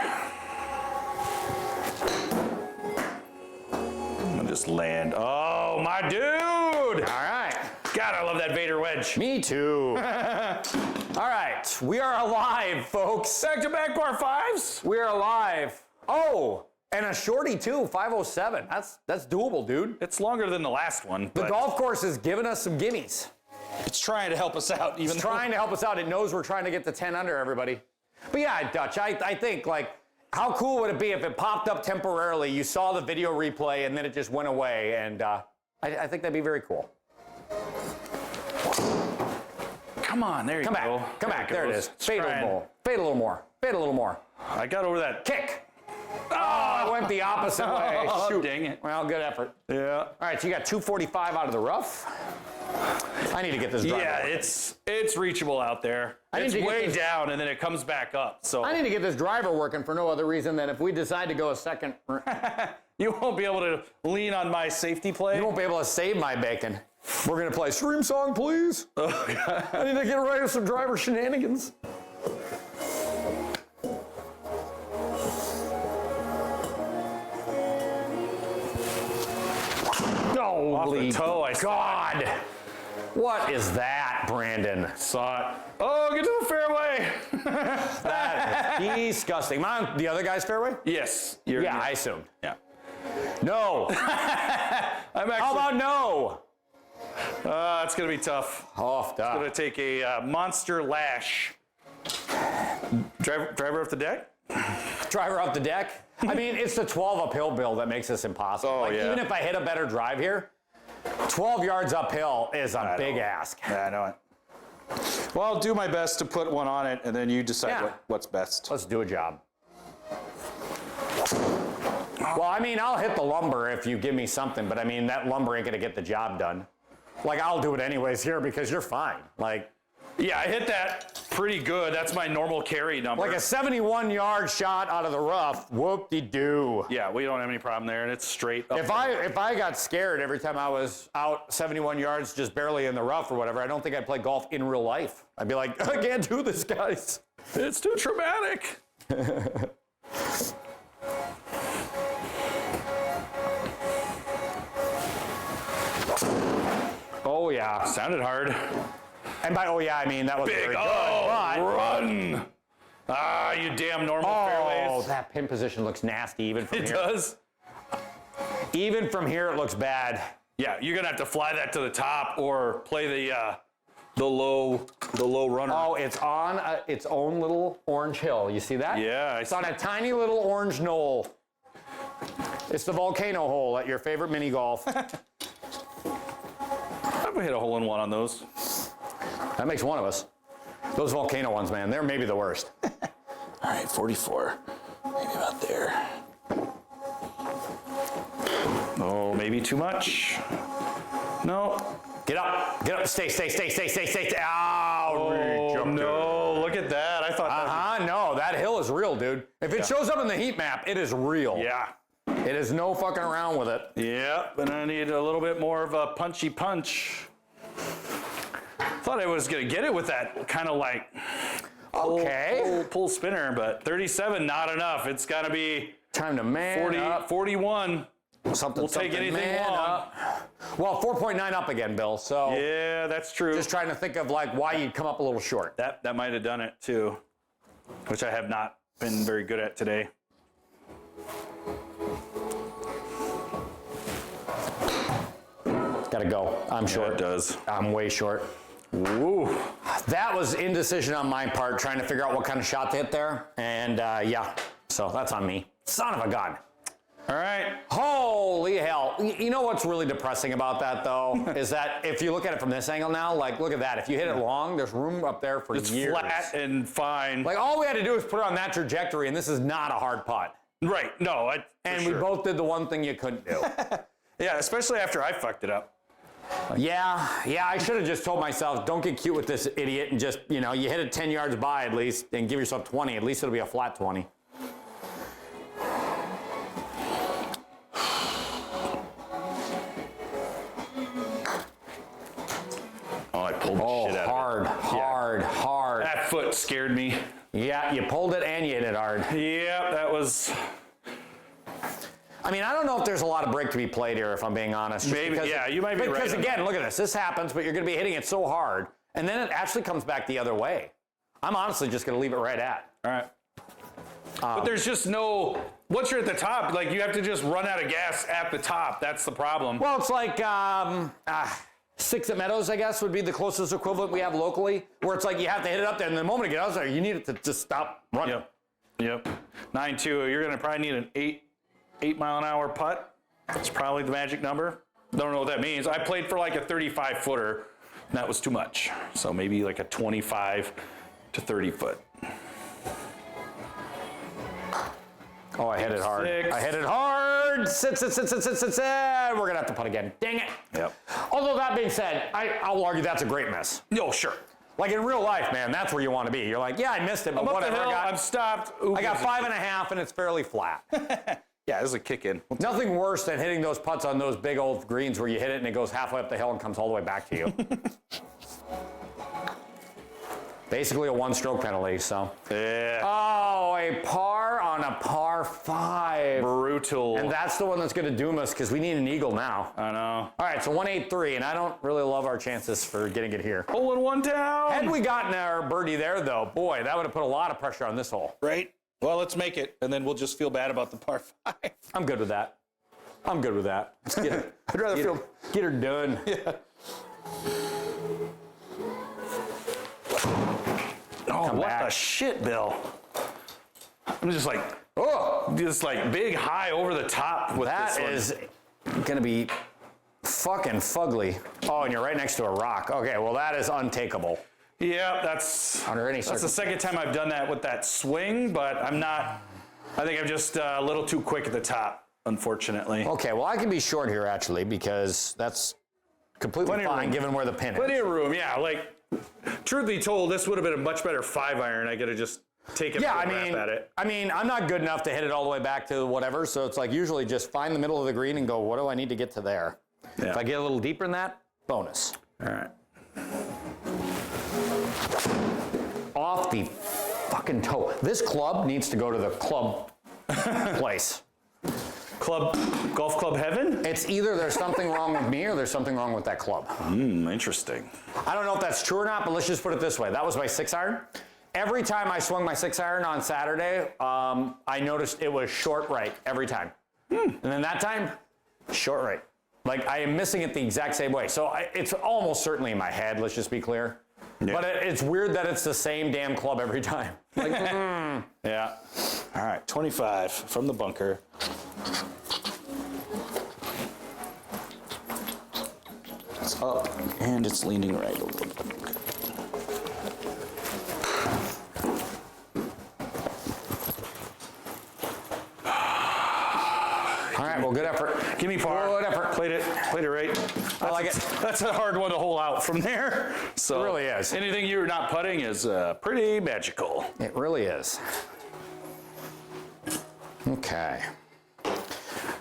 Just land. Oh, my dude! All right. God, I love that Vader wedge. Me too. All right, we are alive, folks. Back-to-back par fives. We are alive. Oh, and a shorty too, 507. That's doable, dude. It's longer than the last one. The golf course has given us some gimmies. It's trying to help us out. It's trying to help us out. It knows we're trying to get to 10 under, everybody. But yeah, Dutch, I think like, how cool would it be if it popped up temporarily, you saw the video replay, and then it just went away, and I think that'd be very cool. Come on, there you go. Come back, there it is. Fade a little more. I got over that. Kick. Oh, I went the opposite way. Shoot. Dang it. Well, good effort. Yeah. All right, so you got 245 out of the rough. I need to get this driver. Yeah, it's reachable out there. It's way down, and then it comes back up. So I need to get this driver working for no other reason than if we decide to go a second. You won't be able to lean on my safety play. You won't be able to save my bacon. We're going to play Stream Song, please. Oh, God. I need to get rid of some driver shenanigans. Holy toe, God. What is that, Brandon? Saw it. Oh, get to the fairway. That is disgusting. Am I on the other guy's fairway? Yes. I assumed. Yeah. No. How about no? It's going to be tough. Oh, it's going to take a monster lash. Driver off the deck? Driver off the deck? I mean, it's the 12 uphill build that makes this impossible. Oh, yeah. Even if I hit a better drive here, 12 yards uphill is a big ask. Yeah, I know it. Well, I'll do my best to put one on it, and then you decide what's best. Let's do a job. Well, I mean, I'll hit the lumber if you give me something, but I mean, that lumber ain't going to get the job done. Like, I'll do it anyways here because you're fine. Like, yeah, I hit that pretty good. That's my normal carry number. Like a 71-yard shot out of the rough. Whoop-de-doo. Yeah, we don't have any problem there, and it's straight up. If I got scared every time I was out 71 yards just barely in the rough or whatever, I don't think I'd play golf in real life. I'd be like, I can't do this, guys. It's too traumatic. Oh, yeah. Sounded hard. And by I mean that was big. Very good. Run. Ah, you damn normal fairways. Oh, that pin position looks nasty even from here. It does. Even from here, it looks bad. Yeah, you're gonna have to fly that to the top or play the low runner. Oh, it's on its own little orange hill. You see that? Yeah, it's on a tiny little orange knoll. It's the volcano hole at your favorite mini golf. I would hit a hole-in-one on those. That makes one of us. Those volcano ones, man, they're maybe the worst. All right, 44. Maybe about there. Oh, maybe too much. No. Get up, stay. Oh, no, look at that. I thought no, that hill is real, dude. If it shows up in the heat map, it is real. Yeah. It is no fucking around with it. Yeah, but I need a little bit more of a punchy punch. Thought I was gonna get it with that kind of like pull spinner, but 37 not enough. It's gotta be time to man up. 41. We'll take anything long. Well, 4.9 up again, Bill. So yeah, that's true. Just trying to think of like why you'd come up a little short. That might have done it too, which I have not been very good at today. Gotta go. I'm short. It does. I'm way short. Ooh. That was indecision on my part, trying to figure out what kind of shot to hit there. And yeah, so that's on me. Son of a gun. All right. Holy hell. You know what's really depressing about that, though, is that if you look at it from this angle now, like, look at that. If you hit it long, there's room up there for It's years. flat and fine. Like, all we had to do is put it on that trajectory, and this is not a hard putt. Right. No. And we both did the one thing you couldn't do. Yeah, especially after I fucked it up. Yeah, I should have just told myself, don't get cute with this idiot and just, you hit it 10 yards by at least and give yourself 20. At least it'll be a flat 20. Oh, I pulled the shit out hard, of it. hard. That foot scared me. Yeah, you pulled it and you hit it hard. Yeah, that was... I mean, I don't know if there's a lot of break to be played here, if I'm being honest. Maybe, yeah, you might be right. Because again, look at this. This happens, but you're going to be hitting it so hard, and then it actually comes back the other way. I'm honestly just going to leave it right at. All right. But there's just no... Once you're at the top, like, you have to just run out of gas at the top. That's the problem. Well, it's like 6 at Meadows, I guess, would be the closest equivalent we have locally, where it's like you have to hit it up there, and the moment it gets out there, you need it to just stop running. Yep. 9.2. You're going to probably need an 8 mile an hour putt. That's probably the magic number. Don't know what that means. I played for like a 35 footer, and that was too much. So maybe like a 25 to 30 foot. Oh, I hit it hard. 6. I hit it hard. Sit. We're going to have to putt again. Dang it. Yep. Although that being said, I'll argue that's a great miss. No, sure. Like in real life, man, that's where you want to be. You're like, yeah, I missed it, but I'm up whatever. the hill, I'm stopped. Ooh, I got 5.5, and it's fairly flat. Yeah, this is a kick in. Nothing worse than hitting those putts on those big old greens where you hit it and it goes halfway up the hill and comes all the way back to you. Basically a 1-stroke penalty, so. Yeah. Oh, a par on a par 5. Brutal. And that's the one that's going to doom us because we need an eagle now. I know. All right, so 183, and I don't really love our chances for getting it here. Hole in one down. Had we gotten our birdie there, though, boy, that would have put a lot of pressure on this hole. Right? Well, let's make it, and then we'll just feel bad about the par 5. I'm good with that. Let's get her, I'd rather get her done. Yeah. Oh, Come what back. the shit, Bill? I'm just like big high over the top with That this one. is going to be fucking fugly. Oh, and you're right next to a rock. Okay, well, that is untakeable. Yeah, that's Under any the second time I've done that with that swing, but I'm not. I think I'm just a little too quick at the top, unfortunately. Okay, well, I can be short here, actually, because that's completely Plenty of fine room. given where the pin is. Plenty of room, yeah. Like, truth be told, this would have been a much better 5-iron. I could have just taken a Yeah, rap at it. I mean, I'm not good enough to hit it all the way back to whatever, so it's like usually just find the middle of the green and go, what do I need to get to there? Yeah. If I get a little deeper than that, bonus. All right. Off the fucking toe. This club needs to go to the club place. Golf club heaven? It's either there's something wrong with me or there's something wrong with that club. Interesting. I don't know if that's true or not, but let's just put it this way. That was my 6-iron. Every time I swung my 6-iron on Saturday, I noticed it was short right every time. And then that time, short right. Like, I am missing it the exact same way. So it's almost certainly in my head, let's just be clear. Yeah. But it's weird that it's the same damn club every time. Like, Yeah. All right, 25 from the bunker. It's up, and it's leaning right a little bit. all right, well, good effort. Give me par. Good effort. Played it right. I like it. That's a hard one to hole out from there. So It really is. Anything you're not putting is pretty magical. It really is. Okay.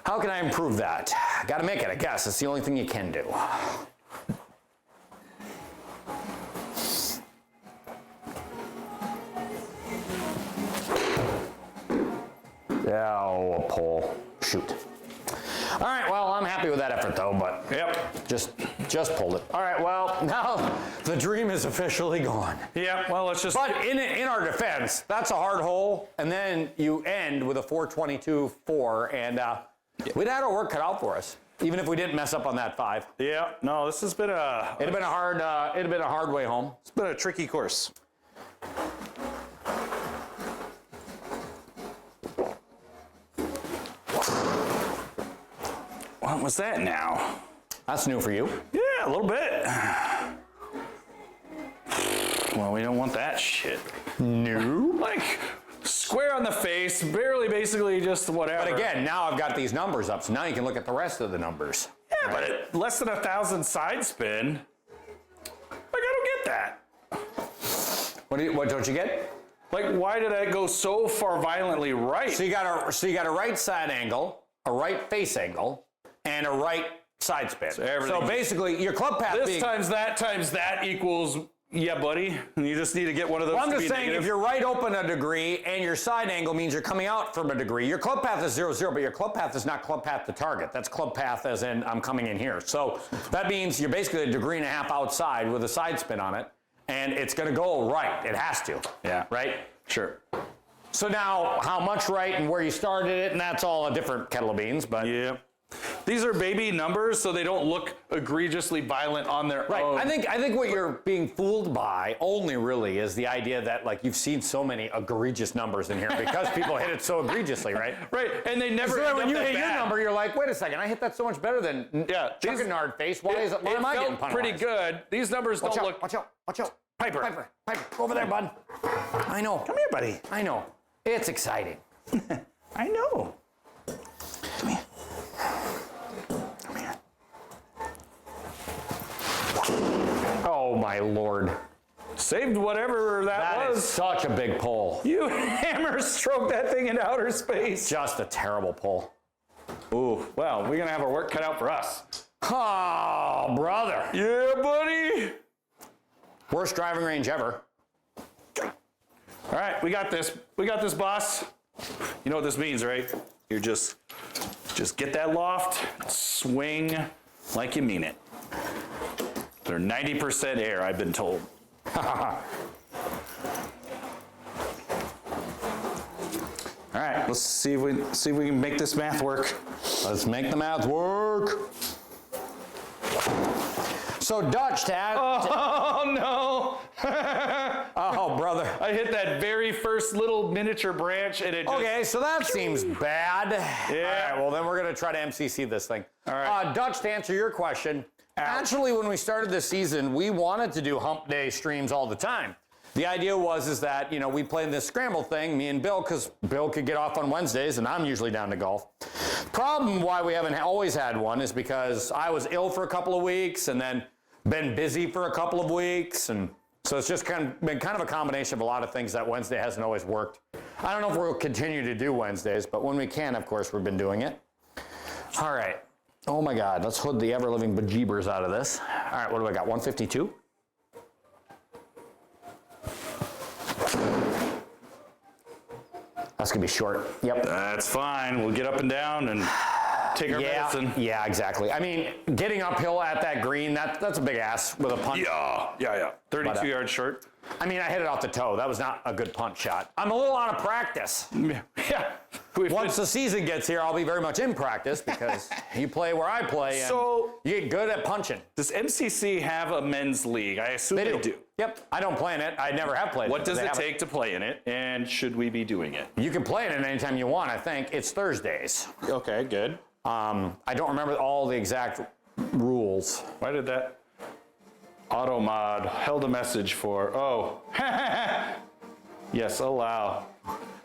How can I improve that? Got to make it, I guess. It's the only thing you can do. Oh, a pole. Shoot. All right, well, I'm happy with that effort, though, but Yep. just pulled it. All right, well, now the dream is officially gone. Yeah, well, let's just... But in our defense, that's a hard hole, and then you end with a 422-4, and we'd had our work cut out for us. even if we didn't mess up on that 5. Yeah, no, this has been It'd have been a hard way home. it's been a tricky course. What was that now? That's new for you. Yeah, a little bit. Well, we don't want that shit. New. Like, square on the face, barely, basically just whatever. But again, now I've got these numbers up, so now you can look at the rest of the numbers. Yeah, but at less than 1,000 side spin, like, I don't get that. What don't you get? Like, why did I go so far violently right? So you got a right side angle, a right face angle, and a right side spin. So basically, your club path this times that equals, yeah, buddy. And you just need to get one of those. Well, I'm to just be saying, negative. if you're right open a degree and your side angle means you're coming out from a degree, your club path is 0-0, but your club path is not club path to target. That's club path as in I'm coming in here. So that means you're basically 1.5 degrees outside with a side spin on it, and it's going to go right. It has to. Yeah. Right? Sure. So now, how much right and where you started it, and that's all a different kettle of beans, but... Yeah. These are baby numbers, so they don't look egregiously violent on their own. I think what you're being fooled by only really is the idea that like you've seen so many egregious numbers in here because people hit it so egregiously, right? Right, and they never. So then when you hit your bad. number, you're like, wait a second, I hit that so much better than Chuck and Nard face. Why am I getting penalized? Pretty good. These numbers don't look. Watch out! Watch out! Piper. Go over there, bud. I know. Come here, buddy. I know. It's exciting. I know. Come here. Oh my Lord! Saved whatever that That is was. such a big pull. You hammer stroke that thing into outer space. Just a terrible pull. Ooh, well, we're gonna have our work cut out for us. Oh, brother! Yeah, buddy. Worst driving range ever. All right, we got this. We got this, boss. You know what this means, right? You're just get that loft, swing like you mean it. They're 90% air, I've been told. All right, let's see if we can make this math work. Let's make the math work. So Dutch, Oh no! Oh, brother. I hit that very first little miniature branch and it just... Okay, so that seems bad. Yeah. All right, well, then we're going to try to MCC this thing. All right. Dutch, to answer your question, actually, when we started this season, we wanted to do hump day streams all the time. The idea is that, we played this Scramble thing, me and Bill, because Bill could get off on Wednesdays, and I'm usually down to golf. Problem why we haven't always had one is because I was ill for a couple of weeks, and then been busy for a couple of weeks, and so it's just been kind of a combination of a lot of things that Wednesday hasn't always worked. I don't know if we'll continue to do Wednesdays, but when we can, of course, we've been doing it. All right. Oh my God, let's hood the ever-living bejeebers out of this. All right, what do I got, 152? That's gonna be short. Yep. That's fine. We'll get up and down and take our medicine. Yeah, exactly. I mean, getting uphill at that green, that's a big ass with a punch. Yeah. 32 yards short. I mean, I hit it off the toe. That was not a good punch shot. I'm a little out of practice. Yeah. Once the season gets here, I'll be very much in practice because you play where I play and So- you get good at punching. Does MCC have a men's league? I assume they do. Yep. I don't play in it. I never have played in it. What does They it have take to play in it, and should we be doing it? You can play in it anytime you want, I think. It's Thursdays. Okay, good. I don't remember all the exact rules. Why did that auto mod held a message for, yes, allow.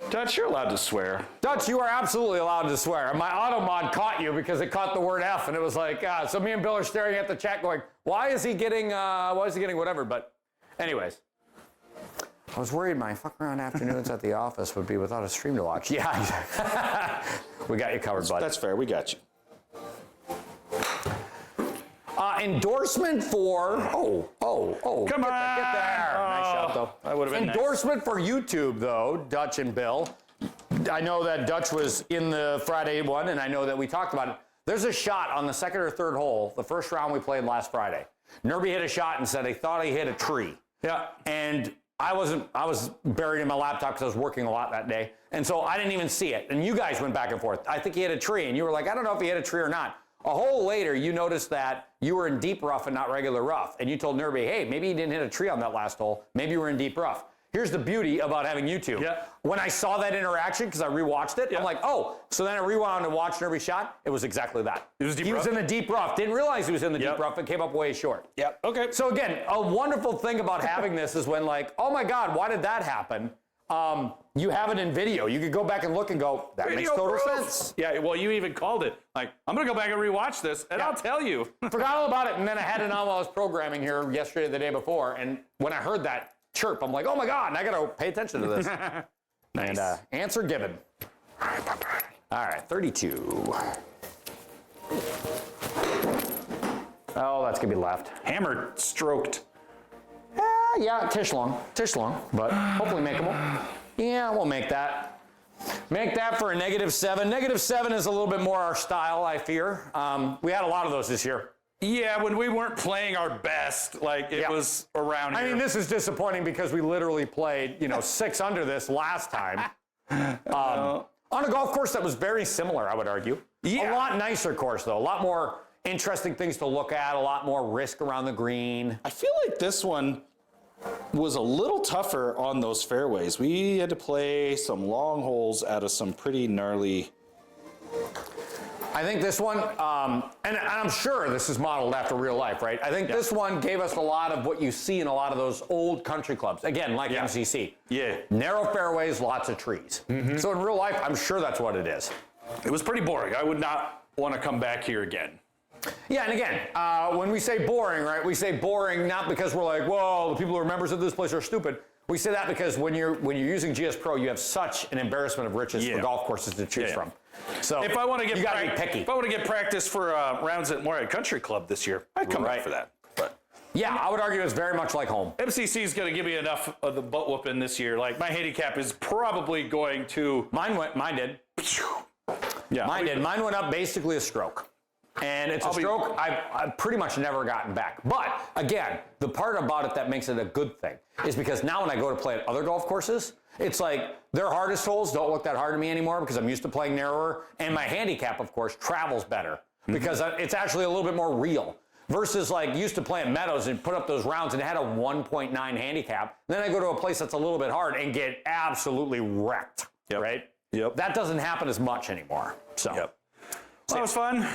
Dutch, you're allowed to swear. Dutch, you are absolutely allowed to swear. And my auto mod caught you because it caught the word F, and it was like, so me and Bill are staring at the chat going, why is he getting whatever? But anyways, I was worried my fuck around afternoons at the office would be without a stream to watch. Yeah, we got you covered, bud. That's fair. We got you. Endorsement for, Come get on. there. Nice shot, though. That would have been Endorsement for YouTube, though, Dutch and Bill. I know that Dutch was in the Friday one, and I know that we talked about it. There's a shot on the second or third hole, the first round we played last Friday. Nerby hit a shot and said he thought he hit a tree. Yeah. And I was buried in my laptop because I was working a lot that day. And so I didn't even see it. And you guys went back and forth. I think he hit a tree. And you were like, I don't know if he hit a tree or not. A hole later, you noticed that you were in deep rough and not regular rough. And you told Nerby, hey, maybe you didn't hit a tree on that last hole. Maybe you were in deep rough. Here's the beauty about having YouTube. Yeah. When I saw that interaction, because I rewatched it, I'm like, oh, so then I rewound and watched Nerby's shot. It was exactly that. It was deep he rough? was in the deep rough. Didn't realize he was in the deep rough and came up way short. Yep. Okay. So again, a wonderful thing about having this is when like, oh my God, why did that happen? You have it in video. You could go back and look and go, that makes total sense. Yeah, well, you even called it. Like, I'm going to go back and rewatch this, and I'll tell you. Forgot all about it, and then I had it on while I was programming here yesterday, the day before, and when I heard that chirp, I'm like, oh my God, I got to pay attention to this. Nice. And answer given. All right, 32. Oh, that's going to be left. Hammer stroked. Yeah, tish long, but hopefully makeable. Yeah, we'll make that. Make that for a -7. -7 is a little bit more our style, I fear. We had a lot of those this year. Yeah, when we weren't playing our best, like it was around here. I mean, this is disappointing because we literally played, 6 under this last time. On a golf course that was very similar, I would argue. Yeah. A lot nicer course, though. A lot more interesting things to look at, a lot more risk around the green. I feel like this one was a little tougher on those fairways. We had to play some long holes out of some pretty gnarly. I think this one, and I'm sure this is modeled after real life, right? I think this one gave us a lot of what you see in a lot of those old country clubs. Again, like MCC. Yeah. Narrow fairways, lots of trees. So in real life, I'm sure that's what it is. It was pretty boring. I would not want to come back here again. Yeah, and again, when we say boring, right, we say boring not because we're like, whoa, the people who are members of this place are stupid. We say that because when you're using GS Pro, you have such an embarrassment of riches for golf courses to choose from. So if I want to get you got to be picky. If I want to get practice for rounds at Morehead Country Club this year, I'd come back for that. But yeah, I would argue it's very much like home. MCC is going to give me enough of the butt whooping this year. Like my handicap is probably going to. Mine did. Yeah, mine did. Mine went up basically a stroke. And it's a stroke I've pretty much never gotten back. But again, the part about it that makes it a good thing is because now when I go to play at other golf courses, it's like their hardest holes don't look that hard to me anymore because I'm used to playing narrower. And my handicap, of course, travels better because it's actually a little bit more real. Versus like used to play at Meadows and put up those rounds and it had a 1.9 handicap. Then I go to a place that's a little bit hard and get absolutely wrecked, right? Yep. That doesn't happen as much anymore. So. Yep. Well, that was fun.